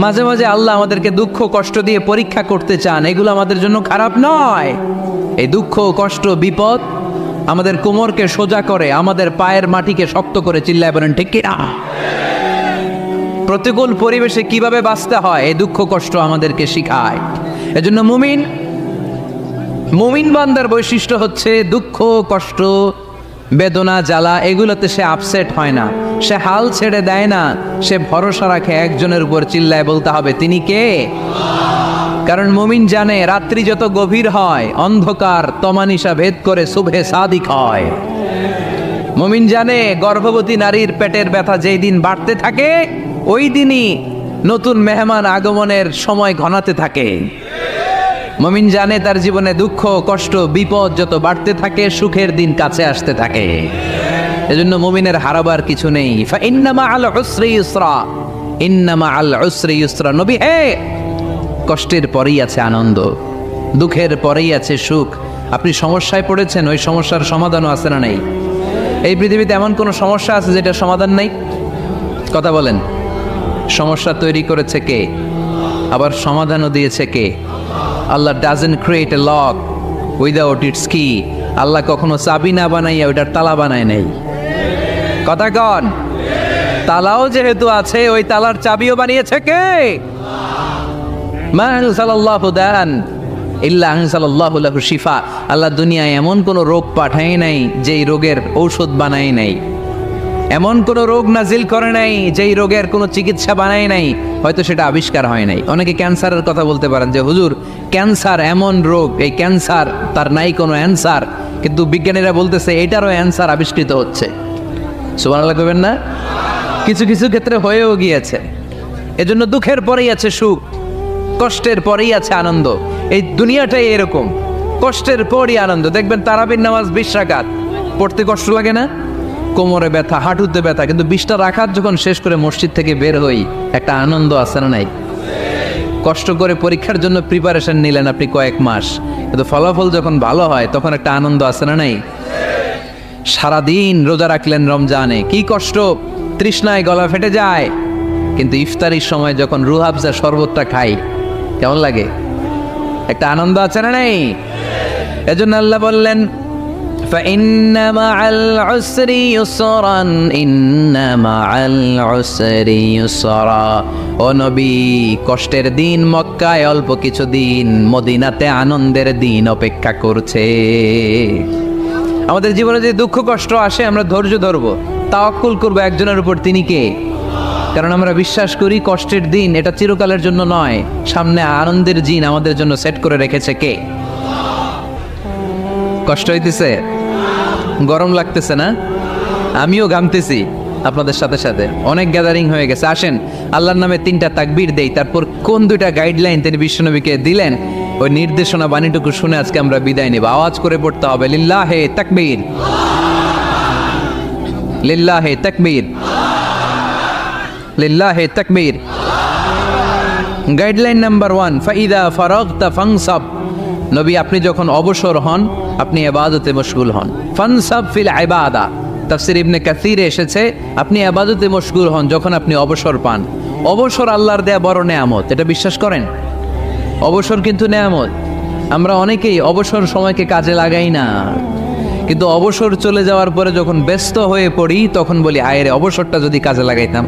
মাঝে মাঝে আল্লাহ আমাদেরকে দুঃখ কষ্ট দিয়ে পরীক্ষা করতে চান, এগুলো আমাদের জন্য খারাপ নয়। এই দুঃখ কষ্ট বিপদ আমাদের কোমরকে সোজা করে, আমাদের পায়ের মাটিকে শক্ত করে, চিল্লায় বলেন ঠিক কি না? প্রতিকূল পরিবেশে কিভাবে বাঁচতে হয় এই দুঃখ কষ্ট আমাদেরকে শিখায়। এজন্য মুমিন বান্দার বৈশিষ্ট্য হচ্ছে দুঃখ কষ্ট বেদনা জ্বালা এগুলোতে সে আপসেট হয় না, সে হাল ছেড়ে দেয় না, সে ভরসা রাখে একজনের উপর, চিল্লায় বলতে হবে তিনি কে? কারণ মুমিন জানে রাত্রি যত গভীর হয় অন্ধকার তমানিসা ভেদ করে সুবহে সাদিক হয়। মুমিন জানে গর্ভবতী নারীর পেটের ব্যথা যেই দিন বাড়তে থাকে ওই দিনই নতুন মেহমান আগমনের সময় ঘনাতে থাকে। মুমিন জানে তার জীবনে দুঃখ কষ্ট বিপদ যত বাড়তে থাকে সুখের দিন কাছে আসতে থাকে। এজন্য মুমিনের হারাবার কিছু নেই। ইন্না মাআল উসরি ইউসরা, ইন্না মাআল উসরি ইউসরা। নবী হে, কষ্টের পরেই আছে আনন্দ, দুঃখের পরেই আছে সুখ। আপনি সমস্যায় পড়েছেন, ওই সমস্যার সমাধানও আছে না নেই? এই পৃথিবীতে এমন কোনো সমস্যা আছে যেটার সমাধান নেই? কথা বলেন। সমস্যা তৈরি করেছে কে? আবার সমাধানও দিয়েছে কে? Allah doesn't create a lock without it's key. আল্লাহ কখনো চাবি না বানাইয়া ওইটার তালা বানায় নাই। কথা কন। তালাও যেহেতু আছে ওই তালার চাবিও বানিয়েছে কে? মা আনজালাল্লাহু দান ইল্লা আনজালাল্লাহু লাহু শিফা। আল্লাহ দুনিয়ায় এমন কোনো রোগ পাঠায় নাই যেই রোগের ঔষধ বানায় নাই, এমন কোনো রোগ নাজিল করে নাই যেই রোগের কোনো চিকিৎসা বানায় নাই, হয়তো সেটা আবিষ্কার হয় নাই। অনেকে ক্যান্সারের কথা বলতে পারেন যে হুজুর ক্যান্সার এমন রোগ, এই ক্যান্সার তার নাই কোনো অ্যান্সার, কিন্তু বিজ্ঞানীরা বলতেছে এটারও অ্যান্সার আবিষ্কৃত হচ্ছে। সুবহানাল্লাহ কইবেন না? কিছু কিছু ক্ষেত্রে হয়েও গিয়েছে। এজন্য দুঃখের পরেই আছে সুখ, কষ্টের পরেই আছে আনন্দ। এই দুনিয়াটাই এরকম, কষ্টের পরই আনন্দ। দেখবেন তারাবির নামাজ 20 রাকাত পড়তে কষ্ট লাগে না? কোমরে ব্যথা, হাঁটুতে ব্যথা, কিন্তু 20টা রাকাত যখন শেষ করে মসজিদ থেকে বের হই একটা আনন্দ আছে না নাই? কষ্ট করে পরীক্ষার জন্য প্রিপারেশন নিলেন আপনি কয়েক মাস, কিন্তু ফলাফল যখন ভালো হয় তখন একটা আনন্দ আছে না নাই? সারাদিন রোজা রাখলেন রমজানে, কি কষ্ট, তৃষ্ণায় গলা ফেটে যায়, কিন্তু ইফতারির সময় যখন রুহ আফজা শরবতটা খাই কেমন লাগে? একটা আনন্দ আছে না নাই? এজন্য আল্লাহ বললেন فإن مع العسر يسرا إن مع العسر يسرا। ও নবী, কষ্টের দিন মক্কায় অল্প কিছু দিন, মদিনাতে আনন্দের দিন অপেক্ষা করছে। আমাদের জীবনে যে দুঃখ কষ্ট আসে আমরা ধৈর্য ধরবো, তাওয়াক্কুল করবো একজনের উপর, তিনি কে? কারণ আমরা বিশ্বাস করি কষ্টের দিন এটা চিরকালের জন্য নয়, সামনে আনন্দের দিন আমাদের জন্য সেট করে রেখেছে কে? কষ্ট হইতেছে, গরম লাগতেছে না? আমিও ঘামতেছি আপনাদের সাথে সাথে, অনেক গ্যাদারিং হয়ে গেছে। আসেন আল্লাহর নামে 3টা তাকবীর দেই, তারপর কোন 2টা গাইডলাইন তিনি বিশ্বনবীকে দিলেন ওই নির্দেশনা বাণীটুকু শুনে আজকে আমরা বিদায় নেব। আওয়াজ করে পড়তে হবে লিল্লাহে তাকবীর, লিল্লাহে তাকবীর, লিল্লাহে তাকবীর। গাইডলাইন নাম্বার 1, ফাইদা ফারাগতা ফানসাব। নবী আপনি যখন অবসর হন আপনি ইবাদতে মশগুল হন। ফানসাব ফিল ইবাদা, তাফসীর ইবনে কাসিরে এসেছে আপনি ইবাদতে মশগুল হন যখন আপনি অবসর পান। অবসর আল্লাহর দেয়া বড় নেয়ামত, এটা বিশ্বাস করেন? অবসর কিন্তু নেয়ামত। আমরা অনেকেই অবসর সময়কে কাজে লাগাই না, কিন্তু অবসর চলে যাওয়ার পরে যখন ব্যস্ত হয়ে পড়ি তখন বলি হায় রে, অবসরটা যদি কাজে লাগাইতাম।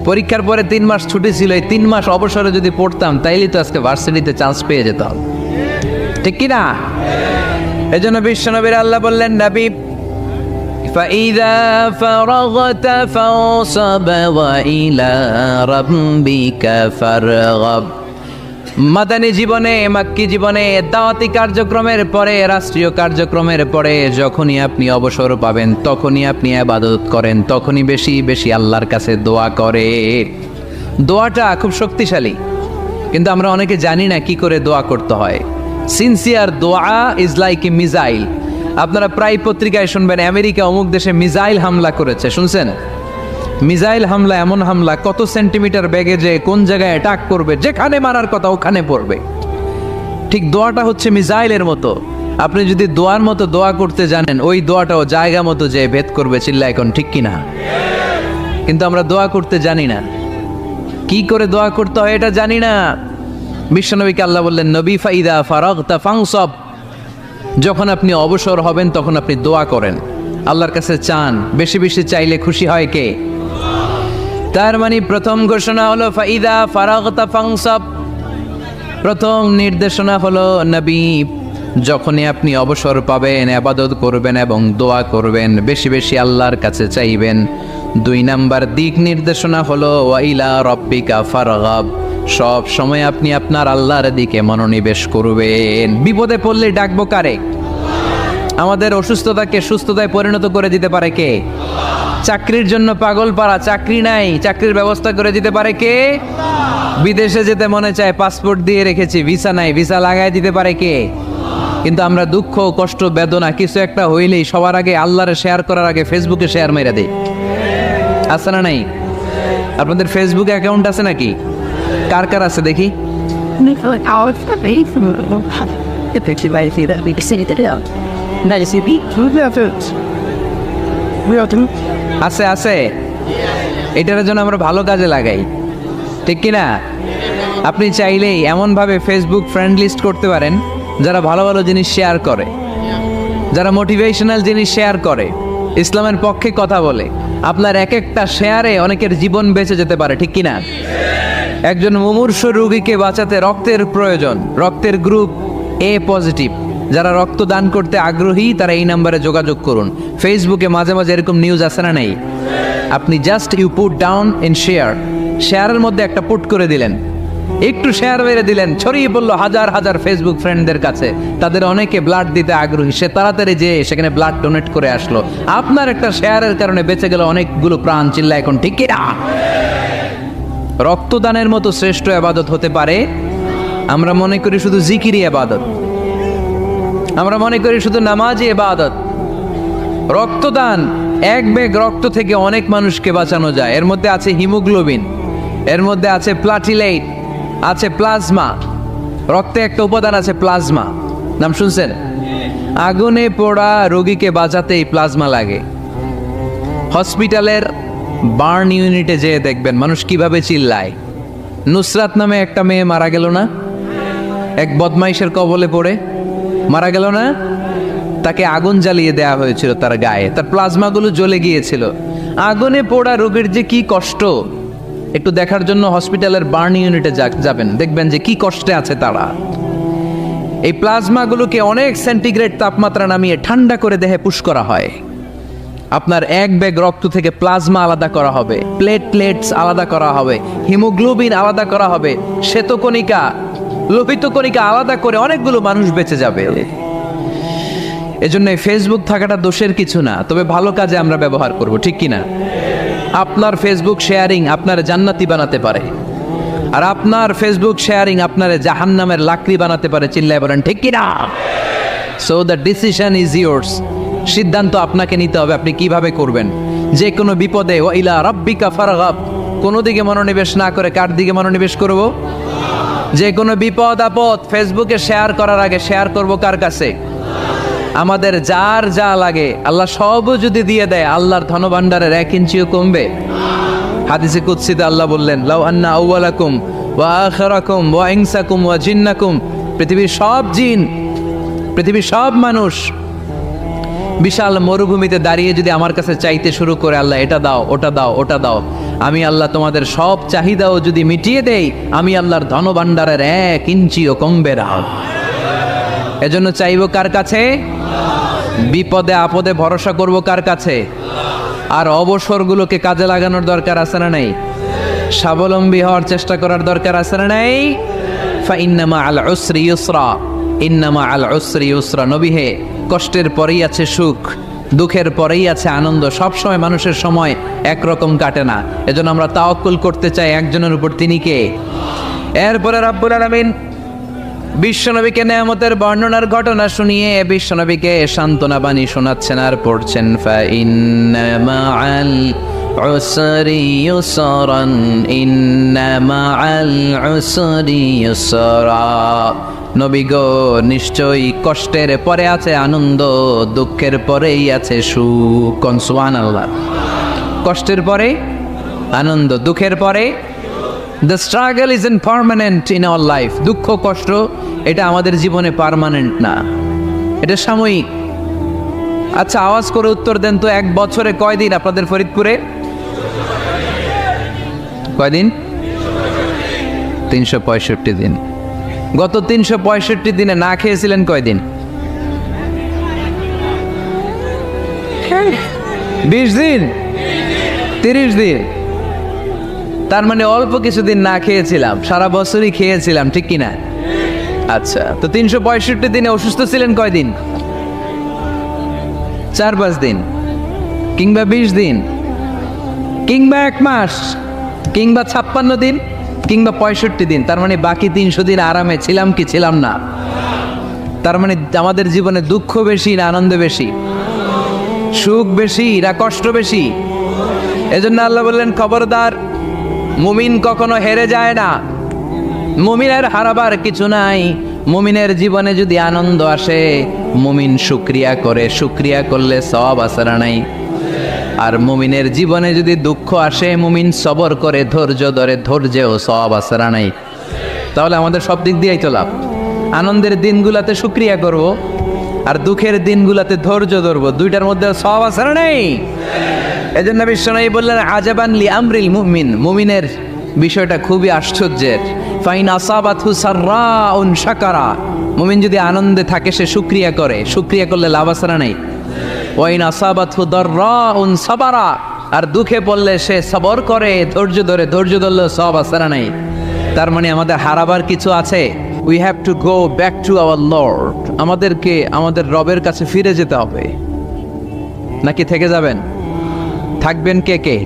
পরীক্ষার পরে 3 মাস ছুটি ছিল, এই 3 মাস অবসরে যদি পড়তাম তাইলে তো আজকে ভার্সিটিতে চান্স পেয়ে যেতাম, ঠিক কি না? এজন্য বিশ্বনবীর আল্লাহ বললেন নবী ফাইদা ফারাগতা ফানসাব ওয়া ইলা রাব্বিকা ফারগাব। মাদানী জীবনে, মাক্কি জীবনে, দাওয়াতি কার্যক্রমের পরে, রাষ্ট্রীয় কার্যক্রমের পরে যখনই আপনি অবসর পাবেন তখনই আপনি ইবাদত করেন, তখনই বেশি বেশি আল্লাহর কাছে দোয়া করে। দোয়াটা খুব শক্তিশালী, কিন্তু আমরা অনেকে জানি না কি করে দোয়া করতে হয়। সিনসিয়ার দোয়া ইজ লাইক এ মিসাইল। আপনারা প্রায় পত্রিকায় শুনবেন আমেরিকা অমুক দেশে মিসাইল হামলা করেছে, শুনছেন? মিসাইল হামলা এমন হামলা কত সেন্টিমিটার বেগে যে কোন জায়গায় অ্যাটাক করবে, যেখানে মারার কথা ওখানে পড়বে। ঠিক দোয়াটা হচ্ছে মিসাইলের মতো। আপনি যদি দোয়ার মতো দোয়া করতে জানেন ওই দোয়াটাও জায়গা মতো যে ভেদ করবে, চিল্লা এখন ঠিক কিনা? কিন্তু আমরা দোয়া করতে জানি না। কি করে দোয়া করতে হয় এটা জানি না। বিশ্বনবীকে আল্লাহ বললেন, নবী ফাইদা ফারাগতা ফানসাব, যখন আপনি অবসর হবেন তখন আপনি দোয়া করেন, আল্লাহর কাছে চান। বেশি বেশি চাইলে খুশি হয় কে? তার মানে প্রথম ঘোষণা হলো ফাইদা ফারাগতা ফানসাব, প্রথম নির্দেশনা হলো নবী যখনই আপনি অবসর পাবেন ইবাদত করবেন এবং দোয়া করবেন, বেশি বেশি আল্লাহর কাছে চাইবেন। 2 নাম্বার দিক নির্দেশনা হলো ওয়াইলা রব্বিকা ফারগাব, সব সময় আপনি আপনার আল্লাহর দিকে মনোনিবেশ করবেন। বিপদে পড়লে ডাকবো কারে? আমাদের অসুস্থতাকে সুস্থতায় পরিণত করে দিতে পারে কে? চাকরির জন্য পাগল পারা, চাকরি নাই, চাকরির ব্যবস্থা করে দিতে পারে কে? বিদেশে যেতে মনে চায়, পাসপোর্ট দিয়ে রেখেছি, ভিসা নাই, ভিসা লাগাই দিতে পারে কে? কিন্তু আমরা দুঃখ কষ্ট বেদনা কিছু একটা হইলেই সবার আগে আল্লাহরে শেয়ার করার আগে ফেসবুকে শেয়ার মেরে দেই। আছে না নাই? আপনাদের ফেসবুক অ্যাকাউন্ট আছে নাকি? কার কার আছে দেখি? আছে আছে, এটার জন্য আমরা ভালো কাজে লাগাই, ঠিক কিনা? আপনি চাইলেই এমনভাবে ফেসবুক ফ্রেন্ড লিস্ট করতে পারেন যারা ভালো ভালো জিনিস শেয়ার করে, যারা মোটিভেশনাল জিনিস শেয়ার করে, ইসলামের পক্ষে কথা বলে। আপনার এক একটা শেয়ারে অনেকের জীবন বেঁচে যেতে পারে, ঠিক কিনা? একজন মুমূর্ষ রোগীকে বাঁচাতে রক্তের প্রয়োজন, রক্তের গ্রুপ এ পজিটিভ, যারা রক্ত দান করতে আগ্রহী তারা এই নাম্বারে যোগাযোগ করুন। ফেসবুকে মাঝে মাঝে এরকম নিউজ আসে না নাই? আপনি just you put down in share, শেয়ারের মধ্যে একটা পুট করে দিলেন, একটু শেয়ার মেরে দিলেন, ছড়িয়ে পড়লো হাজার হাজার ফেসবুক ফ্রেন্ডদের কাছে। তাদের অনেকে ব্লাড দিতে আগ্রহী, সে তাড়াতাড়ি যেয়ে সেখানে ব্লাড ডোনেট করে আসলো। আপনার একটা শেয়ারের কারণে বেঁচে গেল অনেকগুলো প্রাণ। চিল্লা এখন, ঠিক কিনা? রক্তদানের মতো শ্রেষ্ঠ ইবাদত হতে পারে? আমরা মনে করি শুধু জিকিরি ইবাদত, আমরা মনে করি শুধু নামাজি ইবাদত। রক্তদান, এক ব্যাগ রক্ত থেকে অনেক মানুষকে বাঁচানো যায়। এর মধ্যে আছে হিমোগ্লোবিন, এর মধ্যে আছে প্লাটিলেট, আছে প্লাজমা। রক্তে একটা উপাদান আছে প্লাজমা, নাম শুনছেন? আগুনে পোড়া রোগীকে বাঁচাতে এই প্লাজমা লাগে। হসপিটালের বার্ন ইউনিটে যেয়ে দেখবেন মানুষ কিভাবে চিল্লায়। নুসরাত নামে একটা মেয়ে মারা গেল না? এক বদমাইশের কবলে পড়ে মারা গেল না? তাকে আগুন জ্বালিয়ে দেয়া হয়েছিল তার গায়ে, তার প্লাজমাগুলো জ্বলে গিয়েছিল। আগুনে পোড়া রোগীর যে কি কষ্ট, একটু দেখার জন্য হসপিটালের বার্ন ইউনিটে যাবেন, দেখবেন যে কি কষ্টে আছে তারা। এই প্লাজমাগুলোকে অনেক সেন্টিগ্রেড তাপমাত্রা নামিয়ে ঠান্ডা করে দেহে পুশ করা হয়। আপনার এক ব্যাগ রক্ত থেকে প্লাজমা আলাদা করা হবে, প্লেটলেটস আলাদা করা হবে, হিমোগ্লোবিন আলাদা করা হবে, শ্বেতকণিকা, লোহিত কণিকা আলাদা করে অনেকগুলো মানুষ বেঁচে যাবে। এজন্য ফেসবুক থাকাটা দোষের কিছু না, তবে ভালো কাজে আমরা ব্যবহার করব, ঠিক কিনা? আপনার ফেসবুক শেয়ারিং আপনার জান্নাতি বানাতে পারে, আর আপনার ফেসবুক শেয়ারিং আপনার জাহান্নামের লাকড়ি বানাতে পারে। চিল্লায় বলেন, ঠিক কিনা? So the decision is yours, সিদ্ধান্ত আপনাকে নিতে হবে আপনি কিভাবে করবেন। যে কোনো বিপদে ওয়াইলা রাব্বিকা ফারগাব, কোনো দিকে মনোনিবেশ না করে কার দিকে মনোনিবেশ করব? যে কোনো বিপদ আপদ ফেসবুকে শেয়ার করার আগে শেয়ার করব কার কাছে? আমাদের যার যা লাগে আল্লাহ সবও যদি দিয়ে দেয়, আল্লাহর ধনভাণ্ডারের 1 ইঞ্চিও কমবে? হাদিসে কুদসিতে আল্লাহ বললেন, লাউ আন্না আউওয়ালাকুম ওয়া আখিরাকুম ওয়া ইনসাকুম ওয়া জিন্নাকুম, পৃথিবীর সব জিন, পৃথিবীর সব মানুষ বিশাল মরুভূমিতে দাঁড়িয়ে যদি আমার কাছে চাইতে শুরু করে, আল্লাহ এটা দাও, ওটা দাও, ওটা দাও, আমি আল্লাহ তোমাদের সব চাহিদাও যদি মিটিয়ে দেই, আমি আল্লাহর ধনভাণ্ডারের 1 ইঞ্চিও কমবে না। এজন্য চাইব কার কাছে? বিপদে আপদে ভরসা করব কার কাছে? আর অবসরগুলোকে কাজে লাগানোর দরকার আছে না নাই? স্বাবলম্বী হওয়ার চেষ্টা করার দরকার আছে না নাই? ফাইন্না মাআল উসরি ইউসরা, ইন্না মাআল উসরি ইউসরা। নবী হে, কষ্টের পরেই আছে সুখ, দুঃখের পরেই আছে আনন্দ। সব সময় মানুষের সময় একরকম কাটে না। এজন্য আমরা তাওয়াক্কুল করতে চাই একজনের উপর, তিনি কে? এরপরে রব্বুল আলামিন বিশ্বনবীকে নেয়ামতের বর্ণনার ঘটনা শুনিয়ে বিশ্বনবীকে সান্ত্বনা বাণী শোনাচ্ছেন আর পড়ছেন, ফাইন্না মাআল উসরি ইউসরান, ইন্না মাআল উসরি ইউসরা। নবী গো, নিশ্চয়ই কষ্টের পরে আছে আনন্দ, দুঃখের পরেই আছে সুখ। কোন? সুবহানাল্লাহ। কষ্টের পরে আনন্দ, দুঃখের পরে the struggle is permanent in our life. দুঃখ কষ্ট এটা আমাদের জীবনে পার্মানেন্ট না, এটা সাময়িক। আচ্ছা, আওয়াজ করে উত্তর দেন তো, এক বছরে কয়দিন আপনাদের ফরিদপুরে? কয়দিন? 365 দিন। গত 365 দিনে না খেয়েছিলেন কয়দিন? 20 দিন, 30 দিন। তার মানে অল্প কিছুদিন না খেয়েছিলাম, সারা বছরই খেয়েছিলাম, ঠিক কিনা? আচ্ছা, তো 365 দিনে অসুস্থ ছিলেন কয়দিন? 4-5 দিন, কিংবা 20 দিন, কিংবা 1 মাস, কিংবা 56 দিন, কিংবা 65 দিন। তার মানে বাকি 300 দিন আরামে ছিলাম কি ছিলাম না? তার মানে আমাদের জীবনে দুঃখ বেশি না আনন্দ বেশি? সুখ বেশি না কষ্ট বেশি? এজন্য আল্লাহ বললেন, খবরদার, মুমিন কখনো হেরে যায় না, মুমিনের হারাবার কিছু নাই। মুমিনের জীবনে যদি আনন্দ আসে, মুমিন শুকরিয়া করে, শুকরিয়া করলে সওয়াব আছে না নাই? আর মুমিনের জীবনে যদি দুঃখ আসে, মুমিন সবর করে, ধৈর্য ধরে, ধৈর্যেও সওয়াব আছে না নাই? তাহলে আমাদের সব দিক দিয়েই তো লাভ। আনন্দের দিনগুলাতে শুকরিয়া করব, আর দুঃখের দিনগুলাতে ধৈর্য ধরবো, দুইটার মধ্যে সওয়াব আছে না নাই? এজন্য বিশ্বনবী বললেন, আজাবান লি আমরিল মুমিন, মুমিনের বিষয়টা খুবই আশ্চর্যের। ফাইন আসাবাতহু সাররাউন শাকারা, মুমিন যদি আনন্দে থাকে সে শুকরিয়া করে, শুকরিয়া করলে লাভ আছে না নাই? ওয়াইন আসাবাতহু দাররাউন সাবারা, আর দুঃখে পড়লে সে সবর করে, ধৈর্য ধরে, ধৈর্য ধরলে সওয়াব আছে না নাই? তার মানে আমাদের হারাবার কিছু আছে। We have to go back to our Lord. আমাদেরকে আমাদের রবের কাছে ফিরে যেতে হবে। নাকি থেকে যাবেন? থাকবেন কে কে?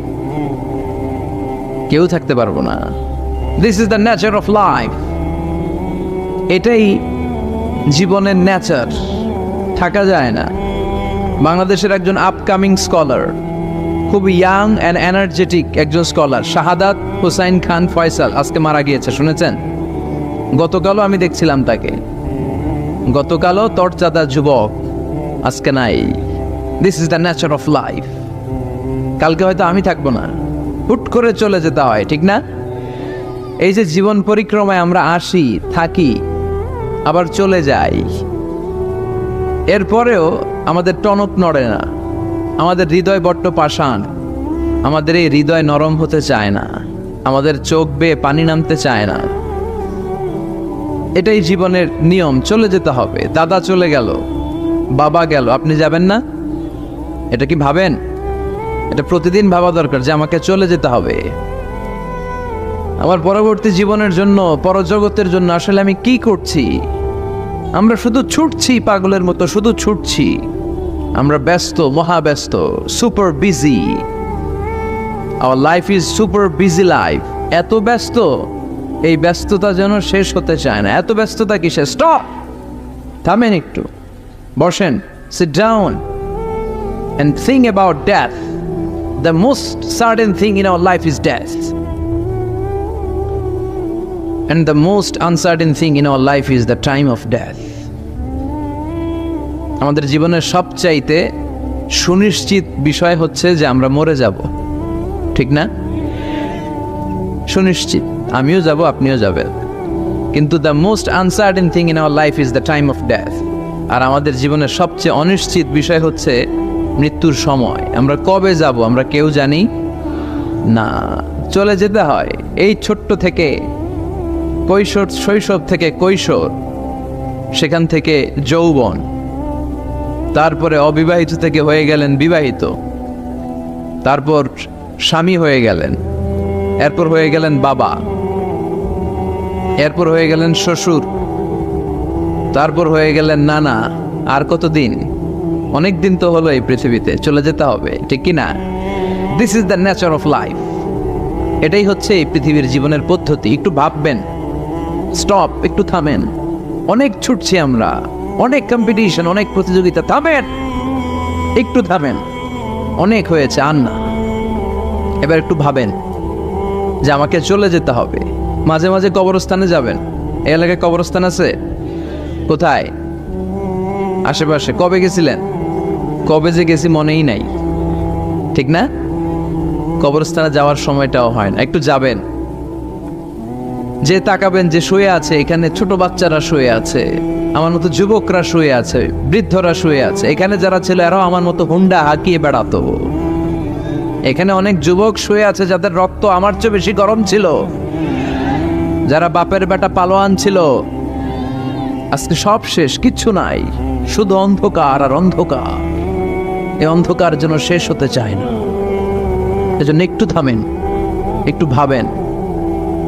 কেউ থাকতে পারবো না। This is the nature of life. এটাই জীবনের নেচার, থাকা যায় না। বাংলাদেশের একজন আপকামিং স্কলার, খুব ইয়াং অ্যান্ড এনার্জেটিক একজন স্কলার, শাহাদাত হুসাইন খান ফয়সাল, আজকে মারা গিয়েছে, শুনেছেন? গতকালও আমি দেখছিলাম তাকে, গতকালও তরচাদা যুবক, আজকে নাই। This is the nature of life. কালকে হয়তো আমি থাকবো না, হুট করে চলে যেতে হয়, ঠিক না? এই যে জীবন পরিক্রমায় আমরা আসি, থাকি, আবার চলে যাই, এরপরেও আমাদের টনক নড়ে না, আমাদের হৃদয় বড্ড পাষাণ, আমাদের এই হৃদয় নরম হতে চায় না, আমাদের চোখ বেয়ে পানি নামতে চায় না। এটাই জীবনের নিয়ম, চলে যেতে হবে। দাদা চলে গেল, বাবা গেল, আপনি যাবেন না? এটা কি ভাবেন? এটা প্রতিদিন ভাবা দরকার যে আমাকে চলে যেতে হবে। আমার পরবর্তী জীবনের জন্য, পরজগতের জন্য আসলে আমি কি করছি? আমরা শুধু ছুটছি, পাগলের মতো শুধু ছুটছি। আমরা ব্যস্ত, মহাব্যস্ত, super busy. Our life is super busy life. এত ব্যস্ত, এই ব্যস্ততা যেন শেষ হতে চায় না। এত ব্যস্ততা কিসে? স্টপ, থামেন একটু, বসেন, sit down and think about death. The most certain thing in our life is death, and the most uncertain thing in our life is the time of death. আমাদের জীবনের সবচাইতে সুনিশ্চিত বিষয় হচ্ছে যে আমরা মরে যাব, ঠিক না? সুনিশ্চিত, আমিও যাব, আপনিও যাবেন। কিন্তু the most uncertain thing in our life is the time of death. আর আমাদের জীবনের সবচেয়ে অনিশ্চিত বিষয় হচ্ছে মৃত্যুর সময়। আমরা কবে যাব আমরা কেউ জানি না। চলে যেতে হয় এই ছোট্ট থেকে, কৈশোর, শৈশব থেকে কৈশোর, সেখান থেকে যৌবন, তারপরে অবিবাহিত থেকে হয়ে গেলেন বিবাহিত, তারপর স্বামী হয়ে গেলেন, এরপর হয়ে গেলেন বাবা, এরপর হয়ে গেলেন শ্বশুর, তারপর হয়ে গেলেন নানা। আর কতদিন? অনেক দিন তো হলো এই পৃথিবীতে, চলে যেতে হবে, ঠিক কি না? This is the nature of life. এটাই হচ্ছে এই পৃথিবীর জীবনের পদ্ধতি। একটু ভাববেন, স্টপ, একটু থামেন। অনেক ছুটছি আমরা, অনেক কম্পিটিশন, অনেক প্রতিযোগিতা, থামেন, একটু থামেন। অনেক হয়েছে, আর না। এবার একটু ভাবেন যে আমাকে চলে যেতে হবে। মাঝে মাঝে কবরস্থানে যাবেন। এই এলাকায় কবরস্থান আছে? কোথায়? আশেপাশে। কবে গেছিলেন? কবে যে গেছি মনেই নাই, ঠিক না? কবরস্থানে যাওয়ার সময়টাও হয় না। একটু যাবেন, যে তাকাবেন যে শুয়ে আছে, এখানে ছোট বাচ্চারা শুয়ে আছে, আমার মতো যুবকরা শুয়ে আছে, বৃদ্ধরা শুয়ে আছে। এখানে যারা ছিল এরাও আমার মতো হুন্ডা হাঁকিয়ে বেড়াতো। এখানে অনেক যুবক শুয়ে আছে যাদের রক্ত আমার চেয়ে বেশি গরম ছিল, যারা বাপের বেটা পালোয়ান ছিল। আজকে সব শেষ, কিচ্ছু নাই, শুধু অন্ধকার আর অন্ধকার। এই অন্ধকার যেন শেষ হতে চায় না। এজন্য একটু থামেন, একটু ভাবেন।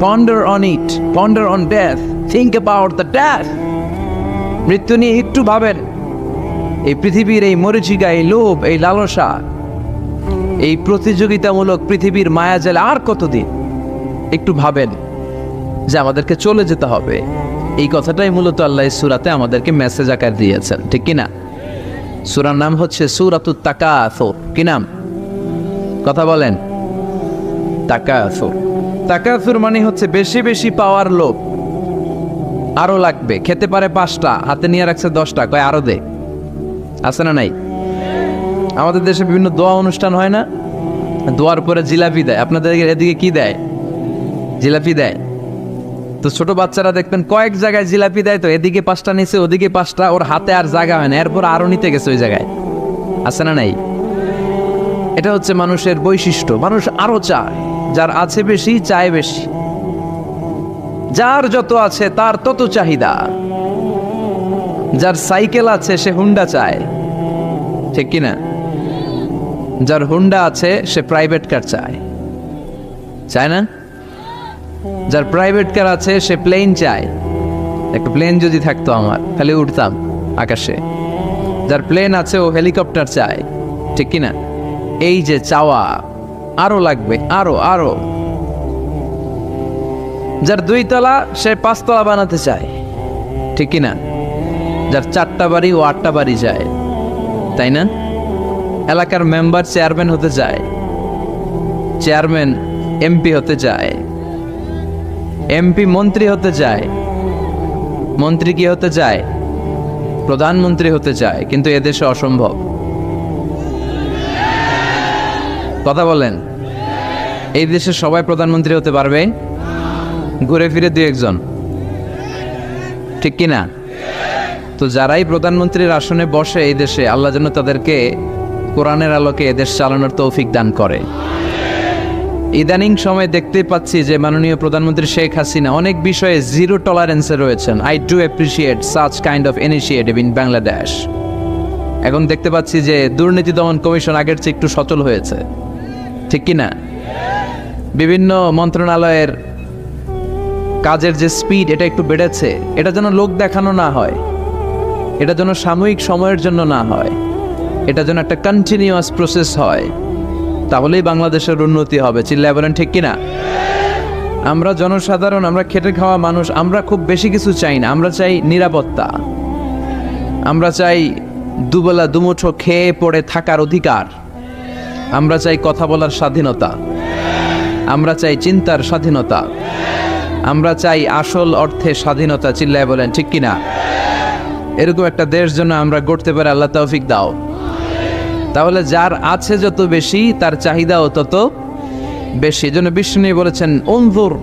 Ponder on it, ponder on death, think about the death. মৃত্যু নিয়ে একটু ভাবেন। এই পৃথিবীর এই মরিচিকা, এই লোভ, এই লালসা, এই প্রতিযোগিতামূলক পৃথিবীর মায়াজালে আর কতদিন? একটু ভাবেন যে আমাদেরকে চলে যেতে হবে। এই কথাটাই মূলত আল্লাহ সূরাতে আমাদেরকে মেসেজ আকার দিয়েছেন, ঠিক কিনা? সূরার নাম হচ্ছে সূরাতুত তাকাসুর। কি নাম? কথা বলেন। তাকাসুর। তাকাসুর মানে হচ্ছে বেশি বেশি পাওয়ার লোভ। আরো লাগবে, খেতে পারে 5টা, হাতে নিয়ে রাখছে 10টা, কয় আরো দে। আছে না নাই? আমাদের দেশে বিভিন্ন দোয়া অনুষ্ঠান হয় না? দোয়ার পরে জিলাপি দেয়। আপনাদের এদিকে কি দেয়? জিলাপি দেয়। তো ছোট বাচ্চারা দেখবেন কয়েক জায়গায় জিলাপি দেয়, তো এদিকে 5টা নিচে, ওদিকে 5টা, ওর হাতে আর জায়গা হয় না, এরপর আরো নিতে গেছে ওই জায়গায়। আছে না নাই? এটা হচ্ছে মানুষের বৈশিষ্ট্য। মানুষ আরো চায়, যার আছে বেশি চায় বেশি। যার যত আছে তার তত চাহিদা। যার সাইকেল আছে সে হুন্ডা চায়, ঠিক কিনা? যার হুন্ডা আছে সে প্রাইভেট কার চায়, চায় না? যার প্রাইভেট কার আছে সে প্লেন চায়। একটা প্লেন যদি থাকতো আমার, খালি উঠতাম আকাশে। যার প্লেন আছে ও হেলিকপ্টার চায়, ঠিক কিনা? এই যে চাওয়া, আরো লাগবে, আরো আরো। যার 2 তলা সে 5 তলা বানাতে চায়, ঠিক কিনা? যার 4টা বাড়ি ও 8টা বাড়ি চায়, তাই না? এলাকার মেম্বার চেয়ারম্যান হতে চায়, চেয়ারম্যান এমপি হতে চায়, এমপি মন্ত্রী হতে চায়, মন্ত্রী কি হতে চায়? প্রধানমন্ত্রী হতে চায়। কিন্তু এদেশে অসম্ভব। কথা বলেন। এই দেশে সবাই প্রধানমন্ত্রী হতে পারবে? ঘুরে ফিরে 2-1 জন, ঠিক কিনা? তো যারাই প্রধানমন্ত্রীর আসনে বসে এই দেশে, আল্লাহ যেন তাদেরকে কোরআনের আলোকে এদেশ চালানোর তৌফিক দান করে। ইদানিং সময় দেখতে পাচ্ছি যে মাননীয় প্রধানমন্ত্রী শেখ হাসিনা অনেক বিষয়ে জিরো টলারেন্সে রয়েছেন। I do appreciate such kind of initiative in Bangladesh. এখন দেখতে পাচ্ছি যে দুর্নীতি দমন কমিশন আগের চেয়ে একটু সচল হয়েছে, ঠিক কিনা? বিভিন্ন মন্ত্রণালয়ের কাজের যে স্পিড, এটা একটু বেড়েছে। এটা যেন লোক দেখানো না হয়, এটা যেন সাময়িক সময়ের জন্য না হয়, এটা যেন একটা কন্টিনিউয়াস প্রসেস হয়। তাহলেই বাংলাদেশের উন্নতি হবে। চিল্লায় বলেন, ঠিক কিনা? আমরা জনসাধারণ, আমরা খেটে খাওয়া মানুষ, আমরা খুব বেশি কিছু চাই না। আমরা চাই নিরাপত্তা, আমরা চাই দুবেলা দুমুঠো খেয়ে পড়ে থাকার অধিকার, আমরা চাই কথা বলার স্বাধীনতা, আমরা চাই চিন্তার স্বাধীনতা, আমরা চাই আসল অর্থে স্বাধীনতা। চিল্লায় বলেন, ঠিক কিনা? এরকম একটা দেশ যেন আমরা গড়তে পারি, আল্লাহ তৌফিক দাও। তাহলে যার আছে যত বেশি, তার চাহিদাও তত বেশি। এজন্য বিষ্ণু বলেছেন, উনজুর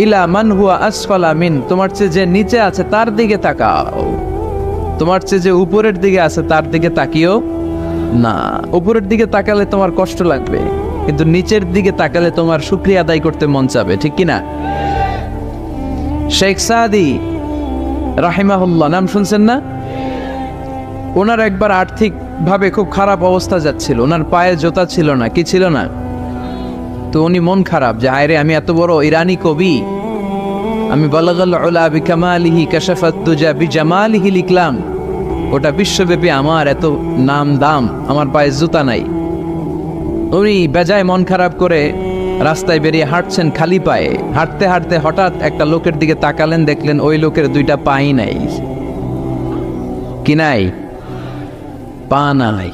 ইলা মান হুয়া আসফালা মিন, তোমার চেয়ে যে নিচে আছে তার দিকে তাকাও, তোমার চেয়ে যে উপরের দিকে আছে তার দিকে তাকিও না। উপরের দিকে তাকালে তোমার কষ্ট লাগবে, কিন্তু নিচের দিকে তাকালে তোমার শুকরিয়া আদায় করতে মন চাবে, ঠিক কিনা? শেখ সাদি রাহিমাহুল্লাহ, নাম শুনছেন না? ওনার একবার আর্থিক ভাবে খুব খারাপ অবস্থা যাচ্ছিল, ওনার পায়ে জোতা ছিল না, কি ছিল না? তো উনি মন খারাপ যে হায়রে, আমি এত বড় ইরানি কবি, আমি বালাগাল উলা বিকামালিহি কাশাফাত দুজা বিজামালিহি লিখলাম, ওটা বিশ্বব্যাপী আমার এত নাম দাম, আমার পায়ে জুতা নাই। উনি বেজায় মন খারাপ করে রাস্তায় বেরিয়ে হাঁটছেন খালি পায়ে। হাঁটতে হাঁটতে হঠাৎ একটা লোকের দিকে তাকালেন, দেখলেন ওই লোকের 2টা পাই নাই। কি নাই? পা নাই।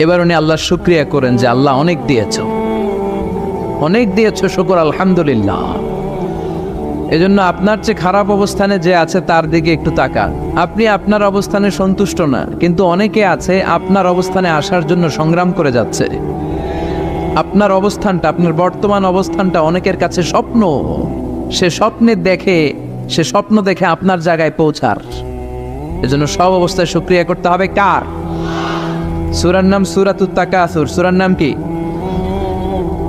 এবার উনি আল্লাহর শুকরিয়া করেন যে আল্লাহ অনেক দিয়েছ, অনেক দিয়েছ, শুকর আলহামদুলিল্লাহ। এজন্য আপনার চেয়ে খারাপ অবস্থানে যে আছে তার দিকে একটু তাকান। আপনি আপনার অবস্থানে সন্তুষ্ট না, কিন্তু অনেকে আছে আপনার অবস্থানে আসার জন্য সংগ্রাম করে যাচ্ছে। আপনার অবস্থানটা, আপনার বর্তমান অবস্থানটা অনেকের কাছে স্বপ্ন, সে স্বপ্ন দেখে আপনার জায়গায় পৌঁছার। এজন্য সব অবস্থায় শুকরিয়া করতে হবে কার? সূরার নাম সূরাতুত তাকাসুর। সূরার নাম কি?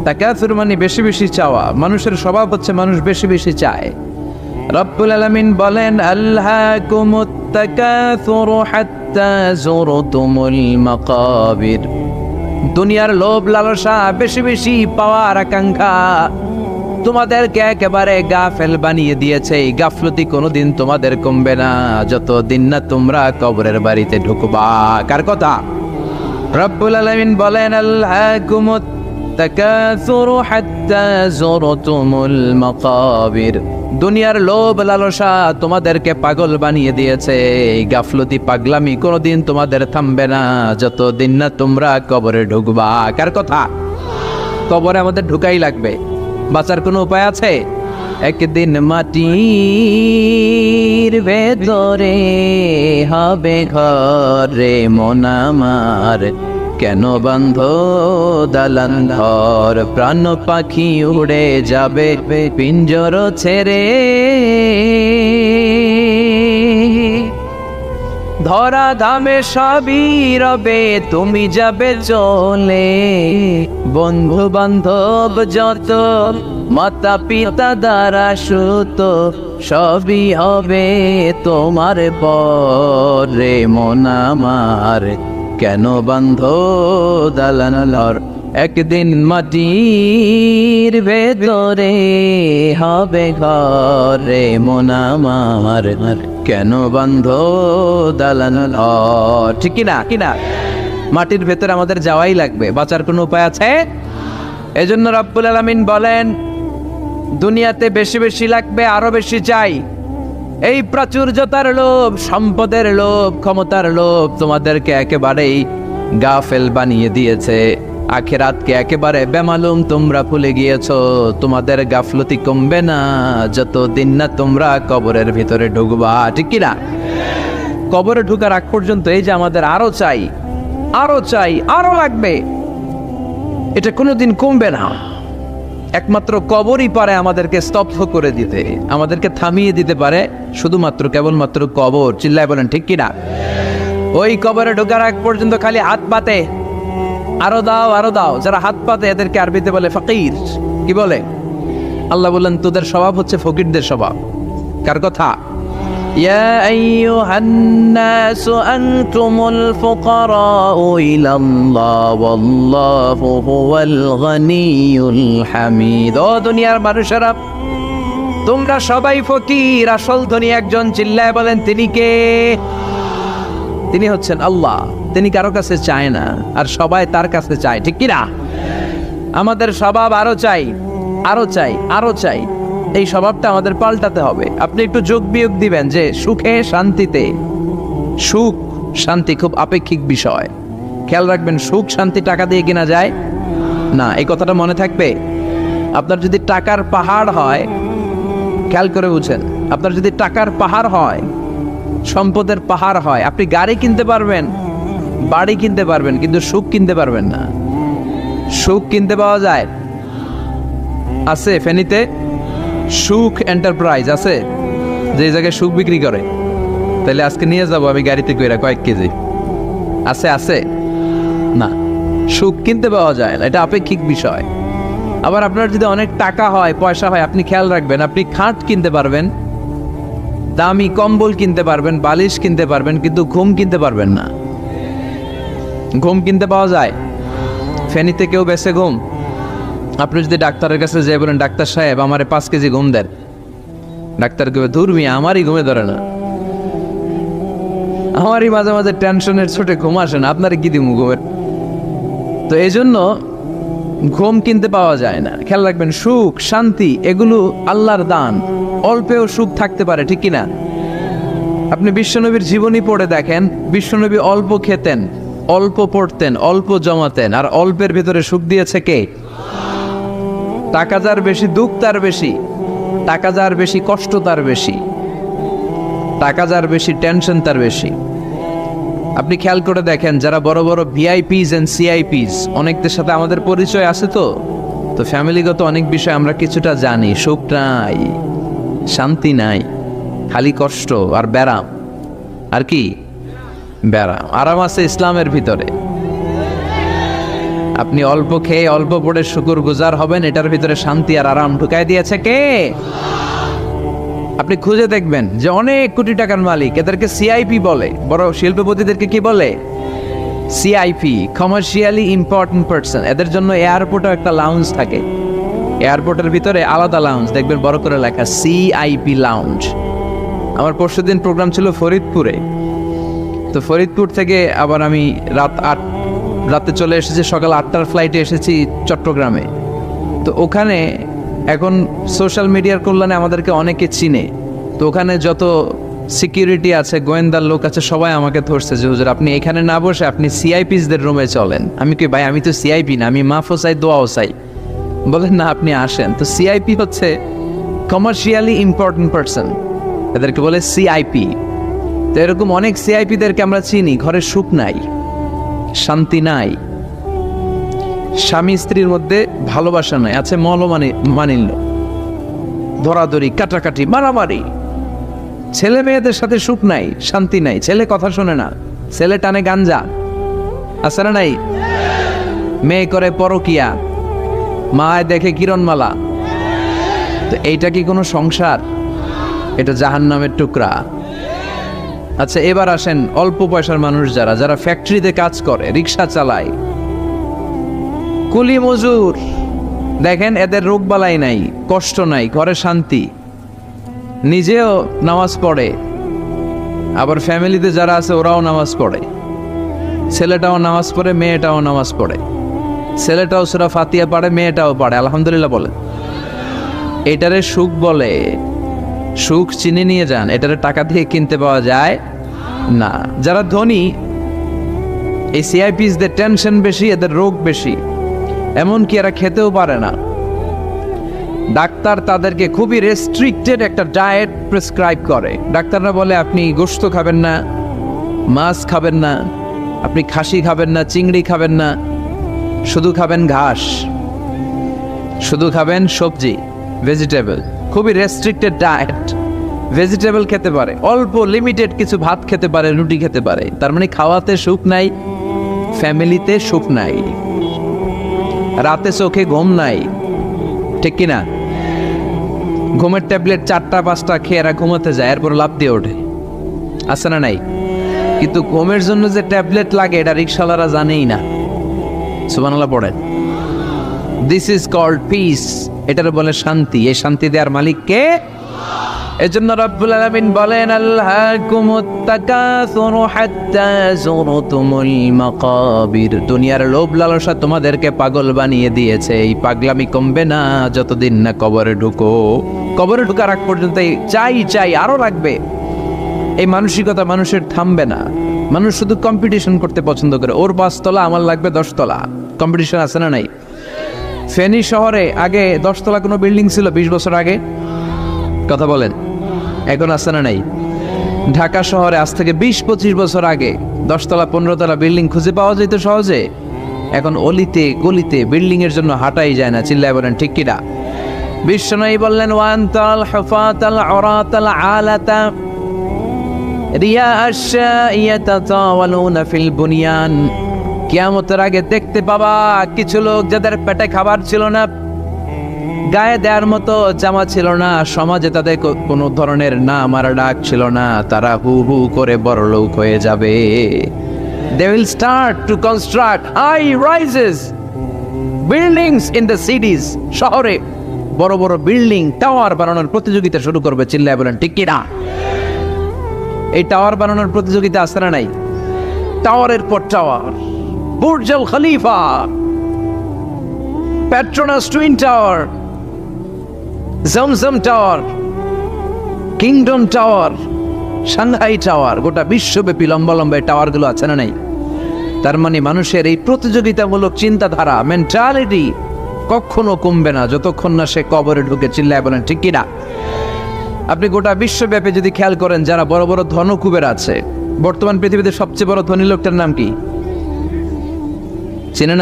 তাকাসুর মানে বেশি বেশি চাওয়া। মানুষের স্বভাব হচ্ছে মানুষ বেশি বেশি চায়। রব্বুল আলামিন বলেন, আল্হাকুমুত তাকাসুর হাত্তা যুরতুমুল মাকাবির। দুনিয়ার লোভ লালসা, বেশি বেশি পাওয়ার আকাঙ্ক্ষা তোমাদেরকে একেবারে গাফেল বানিয়ে দিয়েছে। এই গাফলতি কোনোদিন তোমাদের কমবে না যতদিন না তোমরা কবরের বাড়িতে ঢুকবা। কার কথা? রব্বুল আলামিন বলেন, আল্হাকুমুত তাকাসুর হাত্তা যুরতুমুল মাকাবির। দুনিয়ার লোভ লালসা তোমাদেরকে পাগল বানিয়ে দিয়েছে। এই গাফলতি পাগলামি কোনোদিন তোমাদের থামবে না যতদিন না তোমরা কবরে ঢুকবা। কার কথা? কবরে আমাদের ঢুকাই লাগবে, বাঁচার কোনো উপায় আছে? একদিন মাটির ভেতরে হবে ঘরে মন আমার, কেন বন্ধ দালান ঘর, প্রাণ পাখি উড়ে যাবে পিঞ্জর ছেড়ে, ধরা ধামে সবই রবে তুমি যাবে চলে, বন্ধু বান্ধব যত মাতা পিতা দ্বারা সুত সবই হবে তোমার পরে মন আমার, কেন বন্ধ দালান ঘর। একদিন মাটির ভেতরে হবে ঘরে মন আমার, কেন বন্ধ দালান ঘর। ঠিক কিনা? কিনা? মাটির ভেতরে আমাদের যাওয়াই লাগবে, বাঁচার কোনো উপায় আছে? এজন্য রব্বুল আলামিন বলেন, দুনিয়াতে বেশি বেশি লাগবে, আরো বেশি চাই। এই প্রাচুর্যতার লোভ, সম্পদের লোভ, ক্ষমতার লোভ তোমাদেরকে একেবারেই গাফেল বানিয়ে দিয়েছে। আখিরাতকে একেবারে বেমালুম তোমরা ভুলে গিয়েছো। তোমাদের গাফলতি কমবে না যতদিন না তোমরা কবরের ভিতরে ঢুকবা। ঠিক কিনা? কবরে ঢুকার আগ পর্যন্ত এই যে আমাদের আরো চাই, আরো চাই, আরো লাগবে, এটা কোনোদিন কমবে না। একমাত্র কবরই পারে আমাদেরকে স্তব্ধ করে দিতে, আমাদেরকে থামিয়ে দিতে পারে শুধুমাত্র কেবলমাত্র কবর। চিল্লায় বলেন ঠিক কিনা? ওই কবরে ঢোকার আগ পর্যন্ত খালি হাত পাতে, আরো দাও আরো দাও। যারা হাত পাতে এদেরকে আরবিতে বলে ফকির। কি বলে? আল্লাহ বললেন, তোদের স্বভাব হচ্ছে ফকিরদের স্বভাব। কার কথা? ইয়া আইয়ুহান নাসু আনতুমুল ফুকারাউ ইলাল্লাহ ওয়াল্লাহু হুয়াল গনিয়ুল হামিদ। ও দুনিয়ার মানুষেরা, তোমরা সবাই ফকির, আসল ধনী একজন। চিল্লায় বলেন তিনি কে? তিনি হচ্ছেন আল্লাহ। তিনি কারো কাছে চায় না, আর সবাই তার কাছে চায়। ঠিক কিনা? আমাদের স্বভাব আরো চাই, আরো চাই, আরো চাই। এই স্বভাবটা আমাদের পাল্টাতে হবে। আপনি একটু যোগ বিয়োগ দিবেন যে সুখে শান্তিতে, সুখ শান্তি খুব আপেক্ষিক বিষয়। খেয়াল রাখবেন, সুখ শান্তি টাকা দিয়ে কেনা যায় না, এই কথাটা মনে থাকবে। আপনার যদি টাকার পাহাড় হয়, খেয়াল করে বুঝেন, আপনার যদি টাকার পাহাড় হয়, সম্পদের পাহাড় হয়, আপনি গাড়ি কিনতে পারবেন, বাড়ি কিনতে পারবেন, কিন্তু সুখ কিনতে পারবেন না। সুখ কিনতে পাওয়া যায়? আছে ফেনীতে সুখ এন্টারপ্রাইজ আছে, যে জায়গায় সুখ বিক্রি করে। তাহলে আজকে নিয়ে যাব আমি গাড়িতে কইরা কয়েক কেজি। আছে? আছে না, সুখ কিনতে পাওয়া যায় না, এটা আপেক্ষিক বিষয়। আবার আপনার যদি অনেক টাকা হয়, পয়সা হয়, আপনি খেয়াল রাখবেন, আপনি খাট কিনতে পারবেন, দামি কম্বল কিনতে পারবেন, বালিশ কিনতে পারবেন, কিন্তু ঘুম কিনতে পারবেন না। ঘুম কিনতে পাওয়া যায়? ফেনীতে কেউ বেছে ঘুম? আপনি যদি ডাক্তারের কাছে যেয়ে বলেন, ডাক্তার সাহেব আমারে 5 কেজি ঘুম দেন, ডাক্তার কবে, ধুর মিয়া আমারই ঘুমে ধরে না, আমারই মাঝে মাঝে টেনশনের ছোটে ঘুম আসে না, আপনারে কি দিমু ঘুমের। তো এই জন্য ঘুম কিনতে পাওয়া যায় না। খেয়াল রাখবেন, সুখ শান্তি এগুলো আল্লাহর দান। অল্পেও সুখ থাকতে পারে, ঠিক কিনা? আপনি বিশ্বনবীর জীবনী পড়ে দেখেন, বিশ্বনবী অল্প খেতেন, অল্প পড়তেন, অল্প জমাতেন, আর অল্পের ভিতরে সুখ দিয়েছে কে? টাকা যার বেশি, দুঃখ তার বেশি। টাকা যার বেশি, কষ্ট তার বেশি। টাকা যার বেশি, টেনশন তার বেশি। আপনি খেয়াল করে দেখেন, যারা বড় বড় ভিআইপিস এন্ড সিআইপিস, অনেকদের সাথে আমাদের পরিচয় আছে তো, তো ফ্যামিলিগত অনেক বিষয় আমরা কিছুটা জানি, সুখ নাই, শান্তি নাই, খালি কষ্ট আর ব্যারাম। আর কি ব্যারাম? আরাম আছে ইসলামের ভিতরে। আপনি অল্প খেয়ে অল্প পড়ে শুকর গুজার হবেন, এটার ভিতরে শান্তি আর আরাম ঢুকাই দিয়েছে কে? আপনি খুঁজে দেখবেন যে অনেক কোটি টাকার মালিক, এদেরকে সিআইপি বলে। বড় শিল্পপতিদেরকে কি বলে? CIP, commercially important person. এদের জন্য এয়ারপোর্টে একটা লাউঞ্জ থাকে, এয়ারপোর্টের ভিতরে আলাদা লাউঞ্জ, দেখবেন বড় করে লেখা সিআইপি লাউঞ্জ। আমার পরশুদিন প্রোগ্রাম ছিল ফরিদপুরে, তো ফরিদপুর থেকে আবার আমি রাতে চলে এসেছি, সকাল 8টার ফ্লাইটে এসেছি চট্টগ্রামে। তো ওখানে এখন সোশ্যাল মিডিয়ার কল্যাণে আমাদেরকে অনেকে চিনে, তো ওখানে যত সিকিউরিটি আছে, গোয়েন্দার লোক আছে, সবাই আমাকে ধরছে যে হুজুর আপনি এখানে না বসে আপনি সিআইপিসদের রুমে চলেন। আমি কি ভাই, আমি তো সিআইপি না, আমি মাফও চাই দোয়াও চাই। বলেন না আপনি আসেন। তো সিআইপি হচ্ছে কমার্শিয়ালি ইম্পর্টেন্ট পারসন, এদেরকে বলে সিআইপি। তো এরকম অনেক সিআইপিদেরকে আমরা চিনি, ঘরে সুখ নাই, শান্তি নাই, স্বামী স্ত্রীর মধ্যে ভালোবাসা নাই, আছে মানিল্য, ধরাধরি, কাটাকাটি, মারামারি। ছেলে মেয়েদের সাথে সুখ নাই, শান্তি নাই, ছেলে কথা শোনে না, ছেলে টানে গাঞ্জা, আছে না নাই? মেয়ে করে পরকিয়া, মায় দেখে কিরণমালা। তো এইটা কি কোনো সংসার? এটা জাহান্নামের টুকরা। আচ্ছা এবার আসেন অল্প পয়সার মানুষ যারা ফ্যাক্টরিতে কাজ করে, রিক্সা চালায়, কুলি মজুর, দেখেন এদের রোগবালাই নাই, কষ্ট নাই, ঘরে শান্তি, নিজেও নামাজ পড়ে, আবার ফ্যামিলিতে যারা আছে ওরাও নামাজ পড়ে, ছেলেটাও নামাজ পড়ে, মেয়েটাও নামাজ পড়ে, ছেলেটাও সূরা ফাতিহা পড়ে, মেয়েটাও পড়ে, আলহামদুলিল্লাহ বলে। এটারে সুখ বলে। সুখ চিনে নিয়ে যান, এটারে টাকা দিয়ে কিনতে পাওয়া যায় না। যারা ধনী, এই সিআইপিসদের টেনশন বেশি, এদের রোগ বেশি, এমনকি এরা খেতেও পারে না। ডাক্তার তাদেরকে খুবই রেস্ট্রিক্টেড একটা ডায়েট প্রেসক্রাইব করে। ডাক্তাররা বলে আপনি গোশত খাবেন না, মাছ খাবেন না, আপনি খাসি খাবেন না, চিংড়ি খাবেন না, শুধু খাবেন ঘাস, শুধু খাবেন সবজি, ভেজিটেবল। খুবই রেস্ট্রিক্টেড ডায়েট। ভেজিটেবল খেতে পারে, অল্প লিমিটেড কিছু ভাত খেতে পারে, রুটি খেতে পারে। তার মানে খাওয়াতে সুখ নাই, ফ্যামিলিতে সুখ নাই, রাতে চোখে ঘুম নাই, ঠিক কিনা? ঘুমের ট্যাবলেট 4টা-5টা খেয়ে এরা ঘুমাতে যায়, এরপর লাফ দিয়ে ওঠে, আছে না নাই? কিন্তু ঘুমের জন্য যে ট্যাবলেট লাগে এটা রিক্সাওয়ালারা জানেই না। সুবহানাল্লাহ পড়েন। দিস ইজ কল্ড পিস, এটার বলে শান্তি। এই শান্তি দেওয়ার মালিক কে? এজন্য রব্বুল আলামিন বলেন আল্লাহকুমুত তাকাসুরু হাত্তা যুরতুমুল মাকাবির। দুনিয়ার লোভ লালসা তোমাদেরকে পাগল বানিয়ে দিয়েছে। এই পাগলামি কমবে না যতদিন না কবরে ঢুকো। কবরে ঢোকার আগ পর্যন্ত চাই আরো লাগবে। এই মানসিকতা মানুষের থামবে না। মানুষ শুধু কম্পিটিশন করতে পছন্দ করে, ওর 5 তলা আমার লাগবে 10 তলা। কম্পিটিশন আছে না নাই? ফেনী শহরে আগে 10 তলা কোনো বিল্ডিং ছিল 20 বছর আগে? কথা বলেন, এখন আছে না নাই? ঢাকা শহরে আজ থেকে 20-25 বছর আগে 10 তলা 15 তলা বিল্ডিং খুঁজে পাওয়া যেত সহজে। এখন অলিতে গলিতে বিল্ডিং এর জন্য হাঁটাই যায় না। চিল্লায় বলেন ঠিক কিনা? বিশ্বনবী বললেন ওয়ান্তাল হুফাতাল উরাতাল আলাতা রিয়া আশ-শাইয়াতাতাওয়ালুনা ফিল বুনিয়ান। কিয়ামতের আগে দেখতে পাবা কিছু লোক যাদের পেটে খাবার ছিল না, গায়ে দেওয়ার মতো জামা ছিল না, সমাজে তাদের কোনো ধরনের নাম আর ডাক ছিল না, তারা হু হু করে বড়লোক হয়ে যাবে। They will start to construct high rises buildings in the cities. শহরে বড় বড় বিল্ডিং, টাওয়ার বানানোর প্রতিযোগিতা শুরু করবে। চিল্লায় বলেন ঠিক কিনা? এই টাওয়ার বানানোর প্রতিযোগিতা আছে না নাই? টাওয়ারের পর tower, Burj Al Khalifa, Petronas Twin Tower, Zamzam Tower, Kingdom Tower, Shanghai Tower, গোটা বিশ্বব্যাপী লম্বা লম্বা টাওয়ার গুলো আছে না নাই? তার মানে মানুষের এই প্রতিযোগিতামূলক চিন্তাধারা, মেন্টালিটি কখনো কমবে না যতক্ষণ না সে কবরে ঢুকে। চিল্লায় বলেন ঠিক কিনা? আপনি গোটা বিশ্বব্যাপী যদি খেয়াল করেন, যারা বড় বড় ধনকুবের আছে, বর্তমান পৃথিবীতে সবচেয়ে বড় ধনী লোকটার নাম কি চেনেন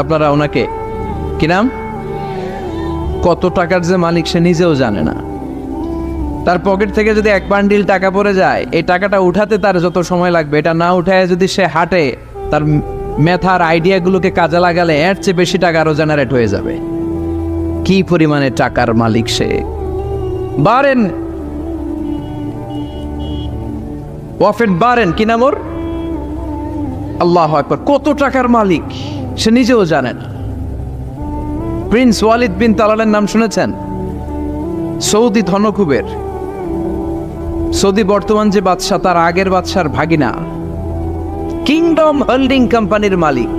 আপনারা ওনাকে? কি নাম? কত টাকার যে মালিক সে নিজেও জানে না। তার পকেট থেকে যদি এক বান্ডিল টাকা পড়ে যায়, এই টাকাটা উঠাতে তার যত সময় লাগবে, এটা না উঠায় যদি সে হাঁটে, তার মেথার আইডিয়াগুলোকে কাজে লাগালে এর চেয়ে বেশি টাকা আরো জেনারেট হয়ে যাবে। কি পরিমাণে টাকার মালিক সে! বারেন ওয়াফেট বারেন, কি নাম ওর? আল্লাহু আকবার! কত টাকার মালিক সে নিজেও জানে না। প্রিন্স ওয়ালিদ বিন তালালের নাম শুনেছেন? সৌদি ধনকুবের, সৌদি বর্তমান যে বাদশাহ তার আগের বাদশার ভাগিনা, কিংডম হোল্ডিং কোম্পানির মালিক।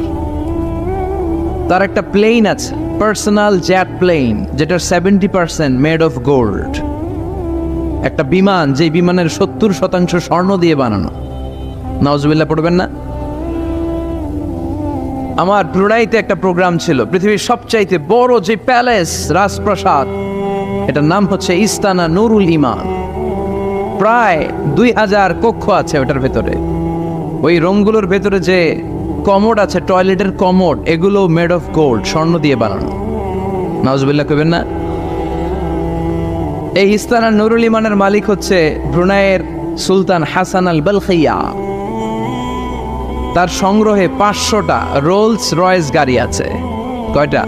তার একটা প্লেন আছে, পার্সোনাল জেট প্লেন, যেটার 70% মেড অফ গোল্ড। একটা বিমান, যে বিমানের 70% স্বর্ণ দিয়ে বানানো। নাউজুবিল্লাহ পড়বেন না? আমার ব্রুনাইতে একটা প্রোগ্রাম ছিল, পৃথিবীর সবচাইতে বড় যে প্যালেস, রাজপ্রাসাদ, এটার নাম হচ্ছে ইস্তানা নুরুল ইমান। প্রায় 2000 কক্ষ আছে ওটার ভেতরে। ওই রুমগুলোর ভেতরে যে কমোড আছে, টয়লেটের কমোড, এগুলো মেড অফ গোল্ড, স্বর্ণ দিয়ে বানানো। নাউজুবিল্লাহ কইবেন না? এই ইস্তানা নুরুল ইমানের মালিক হচ্ছে ব্রুনাইয়ের সুলতান হাসান আল বলখিয়া। তার সংগ্রহে 500টা রোলস রয়েস গাড়ি আছে। কয়টা?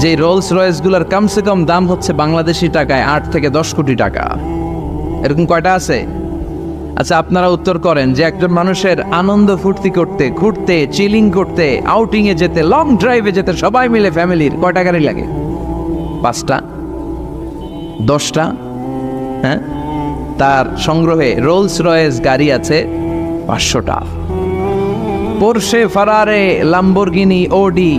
যে রোলস রয়েস গুলার কমসে কম দাম হচ্ছে বাংলাদেশি টাকায় 8 থেকে 10 কোটি টাকা। এরকম কয়টা আছে? আচ্ছা, আপনারা উত্তর করেন যে একজন মানুষের আনন্দ ফুর্তি করতে, ঘুরতে, চিলিং করতে, আউটিং এ যেতে, লং ড্রাইভে যেতে সবাই মিলে ফ্যামিলির কয়টা গাড়ি লাগে? 5টা? 10টা? হ্যাঁ, তার সংগ্রহে রোলস রয়েস গাড়ি আছে 500টা। পোরশে, ফারারে, লাম্বরগিনি, ওডি,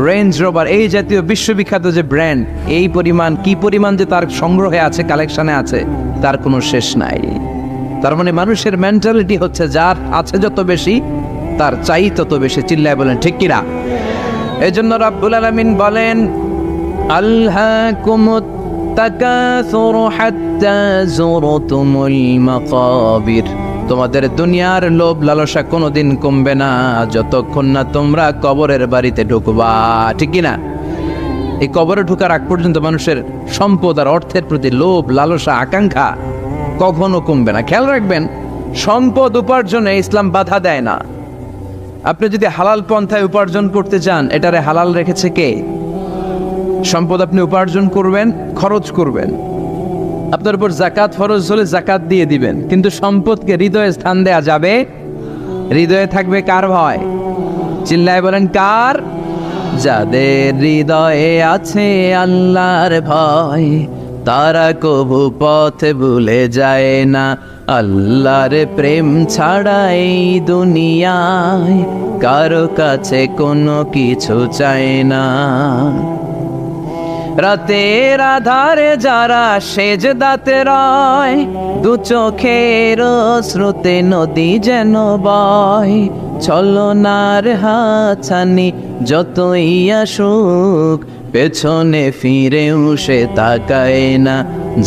রেঞ্জ রোভার, এই জাতীয় বিশ্ববিখ্যাত যে ব্র্যান্ড, এই পরিমাণ, কি পরিমাণ যে তার সংগ্রহে আছে, কালেকশনে আছে, তার কোনো শেষ নাই। তার মানে মানুষের মেন্টালিটি হচ্ছে যার আছে যত বেশি, তার চাই তত বেশি। চিল্লায় বলেন ঠিক কিনা? এই জন্য রাব্বুল আলামিন বলেন, আলহাকুমুত তাকাসুরু হাত্তা যুরতুমুল মাকাবির। তোমাদের দুনিয়ার লোভ লালসা কোনোদিন কমবে না যতক্ষণ না তোমরা কবরের বাড়িতে ঢুকবা। ঠিক কিনা? এই কবরে ঢুকার আগ পর্যন্ত মানুষের সম্পদ আর অর্থের প্রতি লোভ লালসা আকাঙ্ক্ষা কখনো কমবে না। খেয়াল রাখবেন, সম্পদ উপার্জনে ইসলাম বাধা দেয় না। আপনি যদি হালাল পন্থায় উপার্জন করতে চান, এটারে হালাল রেখেছে কে? সম্পদ আপনি উপার্জন করবেন, খরচ করবেন, আপনার উপর জাকাত ফরজ হলে জাকাত দিয়ে দিবেন, কিন্তু সম্পদকে হৃদয়ে স্থান দেয়া যাবে? হৃদয়ে থাকবে কার ভয়? চিল্লায় বলেন কার? যাদের হৃদয়ে আছে আল্লাহর ভয়, তারা কবু পথ ভুলে যায় না। আল্লাহর প্রেম ছাড়া এই দুনিয়ায় কারো কাছে কোনো কিছু চায় না। রাতের আধারে যারা সেজদাতে রয়, দু চোখের স্রোতে নদী যেন বয়। ছলনার হাতছানি যতই আসুক, পেছনে ফিরেও সে তাকায় না।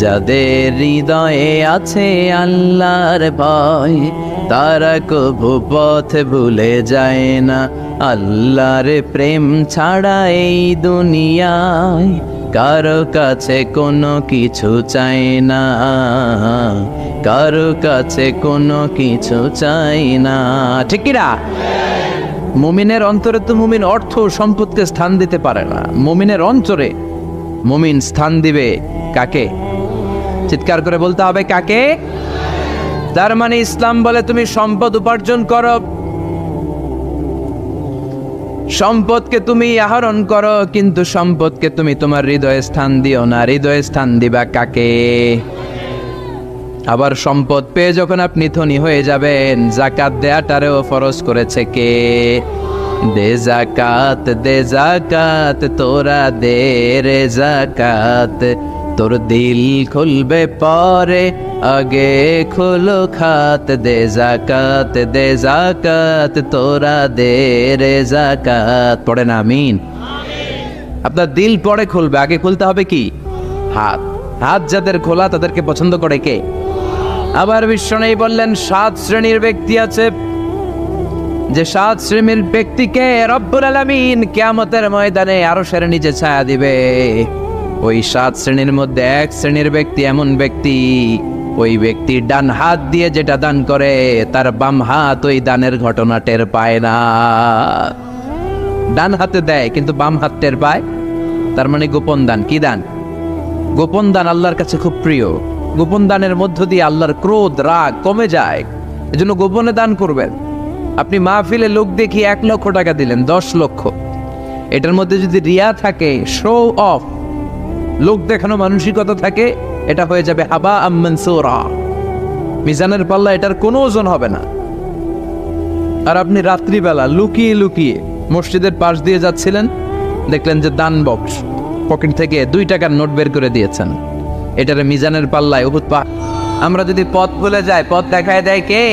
যাদের হৃদয়ে আছে আল্লাহর ভয়, তারা কবু পথ ভুলে যায় না। আল্লাহর প্রেম ছাড়া এই দুনিয়ায় কারো কাছে কোনো কিছু চাই না, কারো কাছে কোনো কিছু চাই না। ঠিক কিনা? মুমিনের অন্তরে তো মুমিন অর্থ সম্পদকে স্থান দিতে পারে না। মুমিনের অন্তরে মুমিন স্থান দিবে কাকে? চিৎকার করে বলতে হবে কাকে? তার মানে ইসলাম বলে তুমি সম্পদ উপার্জন করো, সম্পদকে তুমি আহরণ করো, কিন্তু সম্পদকে তুমি তোমার হৃদয়ে স্থান দিও না। হৃদয়ে স্থান দিবা কাকে? আবার সম্পদ পেয়ে যখন আপনি ধনী হয়ে যাবেন, জাকাত দেয়াটারেও ফরজ করেছে কে? দে জাকাত, দে জাকাত, তোরা দে রে জাকাত। তোর দিল খুলবে পরে, আগে খুলো খাত। দে জাকাত, দে জাকাত, তোরা দে রে জাকাত। পড়ে না আমিন? আপনার দিল পরে খুলবে, আগে খুলতে হবে কি? হাত। হাত যাদের খোলা তাদেরকে পছন্দ করে কে? আবার বিশ্বনবী বললেন 7 শ্রেণীর ব্যক্তি আছে, যে 7 শ্রেণীর ব্যক্তিকে রব্বুল আলামিন কিয়ামতের ময়দানে আরশের নিচে ছায়া দিবে। ওই 7 শ্রেণীর মধ্যে 1 শ্রেণীর ব্যক্তি এমন ব্যক্তি, ওই ব্যক্তি ডান হাত দিয়ে যেটা দান করে তার বাম হাত ওই দানের ঘটনা টের পায় না। ডান হাতে দেয় কিন্তু বাম হাত টের পায়, তার মানে গোপন দান। কি দান? গোপন দান আল্লাহর কাছে খুব প্রিয়। গোপন দানের মধ্য দিয়ে আল্লাহর ক্রোধ রাগ কমে যায়। এজন্য গোপনে দান করবেন। আপনি মাহফিলে লোক দেখি 1 লক্ষ টাকা দিলেন, 10 লক্ষ, এটার মধ্যে যদি রিয়া থাকে, শো অফ, লোক দেখানো মানসিকতা থাকে, এটা হয়ে যাবে হাবা মানসুরা, মিজানের পাল্লা এটার কোনো ওজন হবে না। আর আপনি রাত্রিবেলা লুকিয়ে লুকিয়ে মসজিদের পাশ দিয়ে যাচ্ছিলেন, দেখলেন যে দান বক্স, পকেট থেকে 2 টাকার নোট বের করে দিয়েছেন, এটার মিজানের পাল্লায় উহুদ পাহাড়। আমরা যদি পথ ভুলে যাই, পথ দেখায় দেয় কে?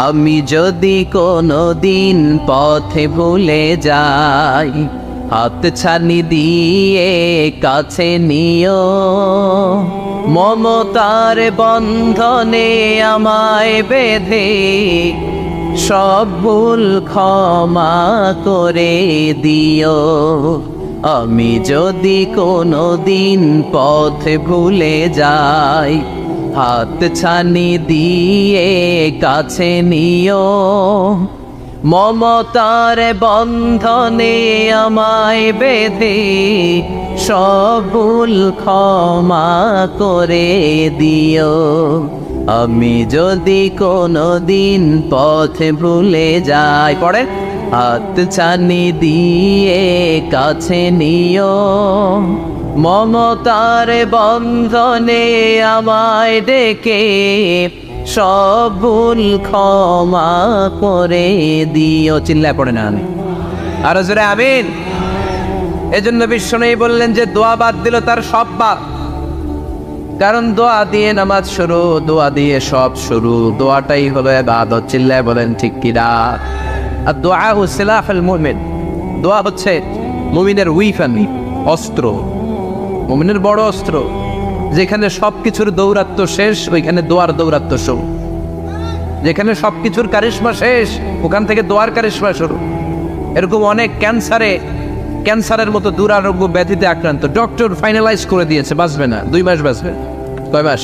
আমি যদি কোনো দিন পথে ভুলে যাই, হাত ছানি দিয়ে কাছে নিও, মমতার বন্ধনে আমায় বেঁধে সব ভুল ক্ষমা করে দিও। আমি যদি কোনো দিন পথে ভুলে যাই, হাত ছানি দিয়ে কাছে নিও, মমতার বন্ধনে আমায় বেঁধে সব ভুল ক্ষমা করে দিও। আমি যদি কোনো দিন পথে ভুলে যাই, পড়ে, হাত ছানি দিয়ে কাছে নিও, মমতার বন্ধনে আমায় ডেকে সব ভুল ক্ষমা করে দিও। চিল্লায় পড়ে না আমি আরো জোরে আমিন। এজন্য বিশ্বনবী বললেন যে দোয়া বাদ দিল তার সব বাদ। কারণ দোয়া দিয়ে নামাজ শুরু, দোয়া দিয়ে সব শুরু, দোয়াটাই হলো ইবাদত। চিল্লায় বলেন ঠিক কিনা? আর দোয়া সিলাহুল মুমিন, দোয়া হচ্ছে মুমিনের উইফান, অস্ত্র, মুমিনের বড় অস্ত্র। যেখানে সবকিছুর দৌরাত্ম্য শেষ, ওইখানে দোয়ার দৌরাত্ম্য শুরু। যেখানে সবকিছুর কারিশমা শেষ, ওখান থেকে দোয়ার কারিশমা শুরু। এরকম অনেক ক্যান্সারের মতো দুরারোগ্য ব্যাধিতে আক্রান্ত, ডক্টর ফাইনালাইজ করে দিয়েছে বাঁচবে না, 2 মাস বাঁচবে। কয় মাস?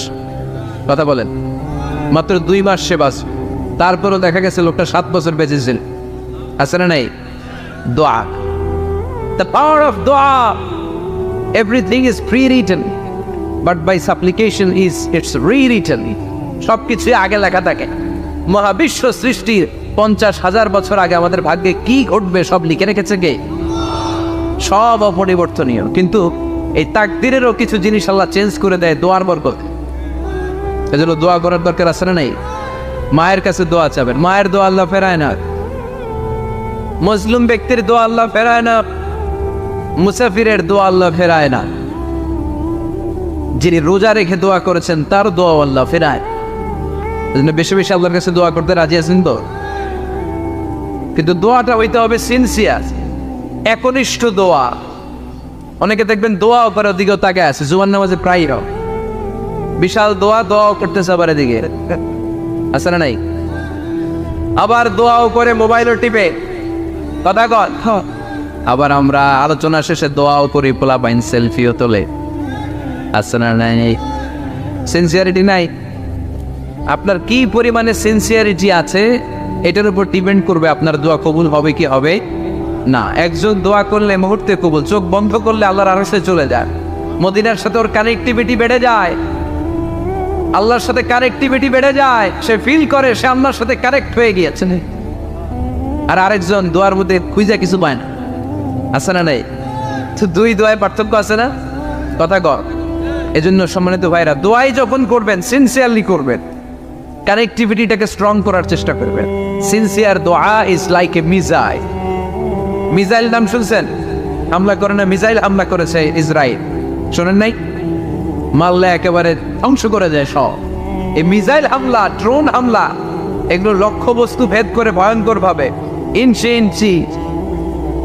কথা বলেন। মাত্র 2 মাস সে বাঁচবে। তারপরও দেখা গেছে লোকটা 7 বছর বেঁচেছিল। আছে না নাই? দোয়া, the power of dua. Everything is pre-written, but by supplication it's rewritten. সবকিছু আগে লেখা থাকে। মহাবিশ্ব সৃষ্টির 50,000 বছর আগে আমাদের ভাগ্যে কি ঘটবে সব লিখে রেখেছে কে? সব অপরিবর্তনীয়। কিন্তু এই তাকদিরেরও কিছু জিনিস আল্লাহ চেঞ্জ করে দেয় দোয়ার বরকত। এজন্য দোয়া করার দরকার আছে না নাই? মায়ের কাছে দোয়া চাবেন, মায়ের দোয়া আল্লাহ ফেরায় না। মুসলিম ব্যক্তির দোয়া আল্লাহ ফেরায় না, মুসাফিরের দোয়া আল্লাহ ফেরায় না। যিনি রোজা রেখে দোয়া করেছেন তার দোয়া আল্লাহ ফেরায়। এজন্য বেশি বেশি আল্লাহর কাছে দোয়া করতে রাজি আছেন তো? কিন্তু দোয়াটা হইতে হবে সিনসিয়ার, একনিষ্ঠ দোয়া। অনেকে দেখবেন দোয়াও করে ওদিকেও তাকে আছে, জুমার নামাজে প্রায় বিশাল দোয়াও করতেছে আবার এদিকে, আছে না নাই? আবার দোয়াও করে মোবাইলও টিপে, কথা কন। আবার আমরা আলোচনা শেষে দোয়াও করি, পোলাপাইন সেলফিও তোলে, আছে না নাই? সিনসিয়ারিটি নাই। আপনার কি পরিমাণে সিনসিয়ারিটি আছে এটার উপর ডিপেন্ড করবে আপনার দোয়া কবুল হবে কি হবে না। একজন দোয়া করলে মুহূর্তে কবুল, চোখ বন্ধ করলে আল্লাহর আরশে চলে যায়। মদিনার সাথে ওর কানেক্টিভিটি বেড়ে যায়, আল্লাহর সাথে কানেক্টিভিটি বেড়ে যায়। সে ফিল করে সে আল্লাহর সাথে কানেক্ট হয়ে গিয়েছে। আর আরেকজন দোয়ার মধ্যে খুঁজে কিছু পায় না, আছে না নাই? তো 2 দোয়ায় পার্থক্য আছে না? কথা কর। এজন্য সম্মানিত ভাইরা, দোয়াই যখন করবেন সিনসিয়ারলি করবেন, কানেক্টিভিটিটাকে স্ট্রং করার চেষ্টা করবেন। সিনসিয়ার দোয়া is like a missile. Missile নাম শুনছেন? হামলা করে না, মিসাইল হামলা করেছে ইসরায়েল, শোনেন নাই? মারলে একেবারে ধ্বংস করে যায় সব। এই মিসাইল হামলা, ড্রোন হামলা, এগুলো লক্ষ্য বস্তু ভেদ করে ভয়ঙ্কর ভাবে, ইঞ্চি ইঞ্চি,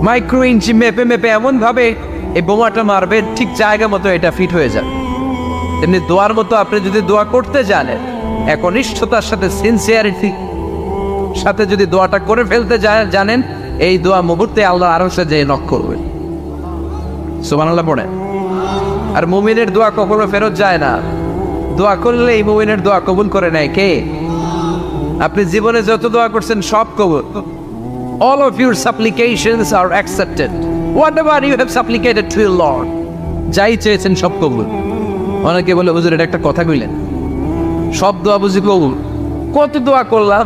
মাইক্রো ইঞ্চি মেপে মেপে এমন ভাবে এই বোমাটা মারবে, ঠিক জায়গা মতো এটা ফিট হয়ে যাবে। তেমনি দোয়ার মতো আপনি যদি দোয়া করতে জানেন, একনিষ্ঠতার সাথে সিনসিয়ারিটি সাথে যদি দোয়াটা করে ফেলতে জানেন, এই দোয়া মুহূর্তে আল্লাহ আরশে যেয়ে নক করবে। সুবহানাল্লাহ পড়ে। আর মুমিনের দোয়া কখনো ফেরত যায় না। দোয়া করলে এই মুমিনের দোয়া কবুল করে নেয় কে? আপনি জীবনে যত দোয়া করছেন সব কবুল। All of your supplications are accepted. Whatever you have supplicated to your Lord, যাই চেয়েছেন সব কবুল। অনেকে বলে হুজুর এটা একটা কথা কইলেন, সব দোয়া বুঝি কবুল? কত দোয়া করলাম,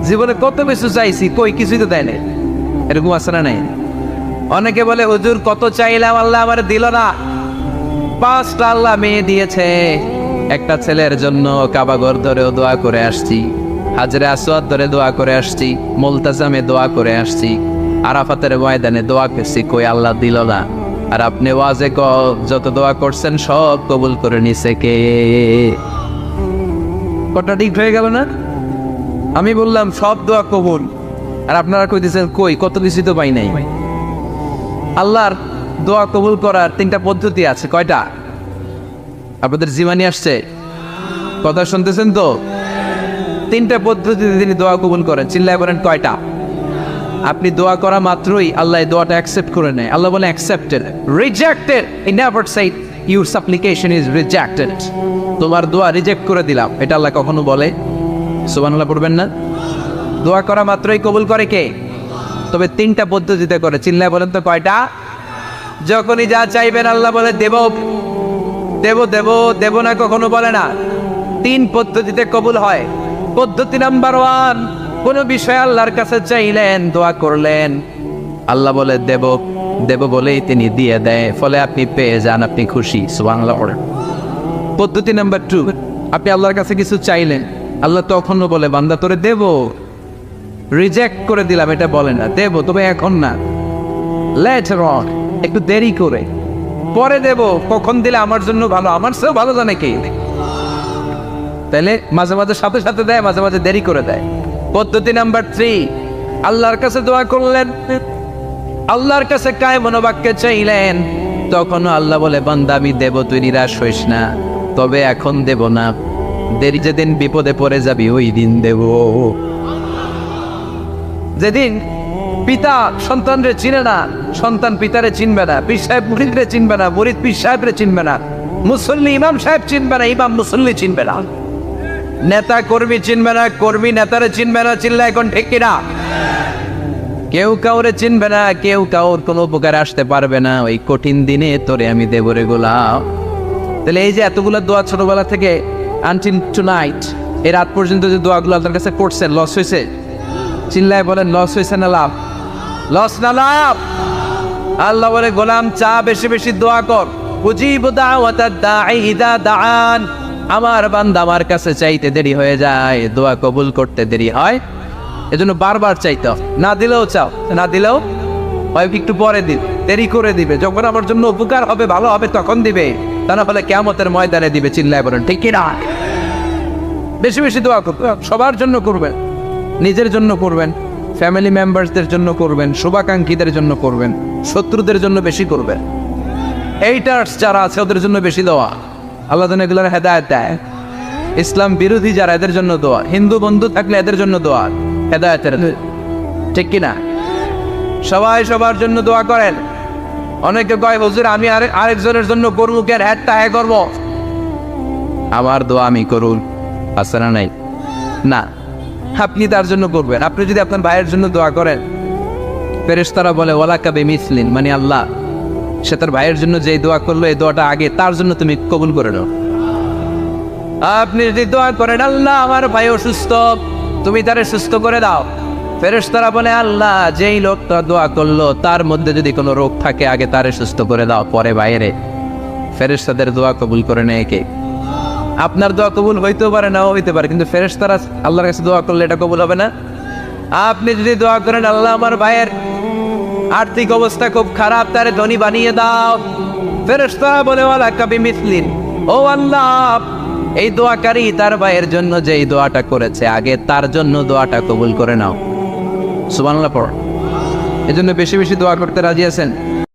জীবনে কত কিছু চাইছি, কই কিছুই তো দেয় নাই। এরকম আছে না নাই? অনেকে বলে হুজুর কত চাইলাম আল্লাহ আমার দিল না। 5টা আল্লাহ মেয়ে দিয়েছে, একটা ছেলের জন্য কাবাঘর ধরেও দোয়া করে আসছি, হাজরে আসওয়াদ ধরে দোয়া করে আসছি, মুলতাজামে দোয়া করে আসছি, আরাফাতের ময়দানে দোয়া করছি, কই আল্লাহ দিল না। আর আপনি ওয়াজে যত দোয়া করছেন সব কবুল করে নিছে কে? কটা ঠিক হয়ে গেল না? আমি বললাম সব দোয়া কবুল, আর আপনারা কইতেছেন কই কত কিছু তো পাই নাই। আল্লাহর দোয়া কবুল করার 3টা পদ্ধতি আছে। কয়টা? আপনাদের জীবনী আসছে, কথা শুনতেছেন তো? 3টা পদ্ধতিতে তিনি দোয়া কবুল করেন। চিল্লায় বলেন কয়টা? আপনি দোয়া করা মাত্রই আল্লাহ এই দোয়াটা অ্যাকসেপ্ট করে নেয়। আল্লাহ বলে accepted, rejected he never shed your সাপ্লিকেশন is rejected. তোমার দোয়া রিজেক্ট করে দিলাম, এটা আল্লাহ কখনো বলে? সুবহানাল্লাহ পড়বেন না? দোয়া করা মাত্রই কবুল করে কে? তবে 3টা পদ্ধতিতে করে। চিল্লায় বলেন তো কয়টা? যখনই যা চাইবেন আল্লাহ বলে দেব দেব দেব দেব না, কখনো বলে না। 3 পদ্ধতিতে কবুল হয়। পদ্ধতি নাম্বার 1, কোন বিষয় আল্লাহর কাছে চাইলেন, দোয়া করলেন, আল্লাহ বলে দেব দেব বলেই তিনি দিয়ে দেয়, ফলে আপনি পেয়ে যান, আপনি খুশি। সুবহানাল্লাহ। পদ্ধতি নাম্বার 2, আপনি আল্লাহর কাছে কিছু চাইলেন, আল্লাহ তখনও বলে বান্দা তোরে দেব, রিজেক্ট করে দিলাম এটা বলে না, দেব তবে এখন না, লেটার অন, একটু দেরি করে, পরে দেব, কখন দিলে আমার জন্য ভালো, আমার চেয়েও ভালো জানে কে। তাহলে মাঝে মাঝে সাথে সাথে দেয়, মাঝে মাঝে দেরি করে দেয়। পদ্ধতি নাম্বার 3, আল্লাহর কাছে দোয়া করলেন, আল্লাহর কাছে কায় মনোবাক্যে চাইলেন, তখনও আল্লাহ বলে বান্দা আমি দেব, তুই নিরাশ হইস না, তবে এখন দেব না, দেরি যেদিন বিপদে পড়ে যাবি ওই দিন দেব। যেদিন পিতা সন্তানরে চিনে না, সন্তান পিতারে চিনবে না, পীর সাহেব মুরিদরে চিনবে না, মুরিদ পীর সাহেবরে চিনবে না, মুসল্লি ইমাম সাহেব চিনবে না, ইমাম মুসল্লি চিনবে না, নেতা কর্মী চিনবে না, কর্মী নেতারে চিনবে না। চিল্লা এখন ঠিক কিনা? কেউ কাউরে চিনবে না, কেউ কাউর কোনো উপকার আসতে পারবে না। ওই কঠিন দিনে তোরে আমি দেব রে গোলাম। তাহলে এই যে এতগুলো দোয়া ছোটবেলা থেকে আনটিল টুনাইট, এই রাত পর্যন্ত যে দোয়াগুলো আপনার কাছে করছেন, লস হয়েছে? চিল্লায় বলেন লস হয়েছে না লাভ? লস না লাভ? আল্লাহ বলে গোলাম চা বেশি বেশি দোয়া কর, উজিবু দাওয়াতাদ দাঈ ইযা দাআন। আমার বান্দা আমার কাছে চাইতে দেরি হয়ে যায়, দোয়া কবুল করতে দেরি হয়, এজন্য বারবার চাইতে, না দিলেও চাও, না দিলেও হয় একটু পরে দিবে, দেরি করে দিবে, যখন আমার জন্য উপকার হবে ভালো হবে তখন দিবে, তা না হলে কিয়ামতের ময়দানে দিবে। চিল্লায় বলেন ঠিক কি না? বেশি বেশি দোয়া করবেন, সবার জন্য করবেন, নিজের জন্য করবেন, ফ্যামিলি মেম্বারসদের জন্য করবেন, শুভাকাঙ্ক্ষীদের জন্য করবেন, শত্রুদের জন্য বেশি করবেন, এইটার্স যারা আছে ওদের জন্য বেশি দোয়া। আল্লাহ যেন এগুলোর হেদায়েত দেয়। ইসলাম বিরোধী যারা এদের জন্য দোয়া, হিন্দু বন্ধু থাকলে এদের জন্য দোয়া, হেদায়েতের, ঠিক কিনা? সবাই সবার জন্য দোয়া করেন। অনেকে কয় হুজুর আমি আরেকজনের জন্য করবো, কেন হ্যাটটা হ্যাঁ করবো, আমার দোয়া আমি করুন, আছে না নাই? না, আপনি তার জন্য করবেন। আপনি যদি আপনার ভাইয়ের জন্য দোয়া করেন, ফেরেশতারা বলে ওয়ালাকা বিমিসলিন, মানে আল্লাহ সে তার ভাইয়ের জন্য যে দোয়া করলো এই দোয়াটা আগে তার জন্য তুমি কবুল করে নাও। আপনি যদি দোয়া করেন আল্লাহ আমার ভাই অসুস্থ, তুমি তারে সুস্থ করে দাও, ফেরেশতারা বলে আল্লাহ যেই লোকটা দোয়া করলো তার মধ্যে যদি কোনো রোগ থাকে আগে তারে সুস্থ করে দাও, পরে বাইরে। ফেরেশতাদের দোয়া কবুল করে নেয় কে? আপনার দোয়া কবুল হইতেও পারে, নাও হইতে পারে, কিন্তু ফেরেশতারা আল্লাহর কাছে দোয়া করলে এটা কবুল হবে না। আপনি যদি দোয়া করেন আল্লাহ আমার ভাইয়ের আর্থিক অবস্থা খুব খারাপ, তারে ধনী বানিয়ে দাও, ফেরেশতারা বলে ওয়ালাকা বিমিসলিন, ও আল্লাহ এই দোয়াকারী তার ভাইয়ের জন্য যে এই দোয়াটা করেছে আগে তার জন্য দোয়াটা কবুল করে নাও। সুবহানাল্লাহ পড়। এজন্য বেশি বেশি দোয়া করতে রাজি আছেন?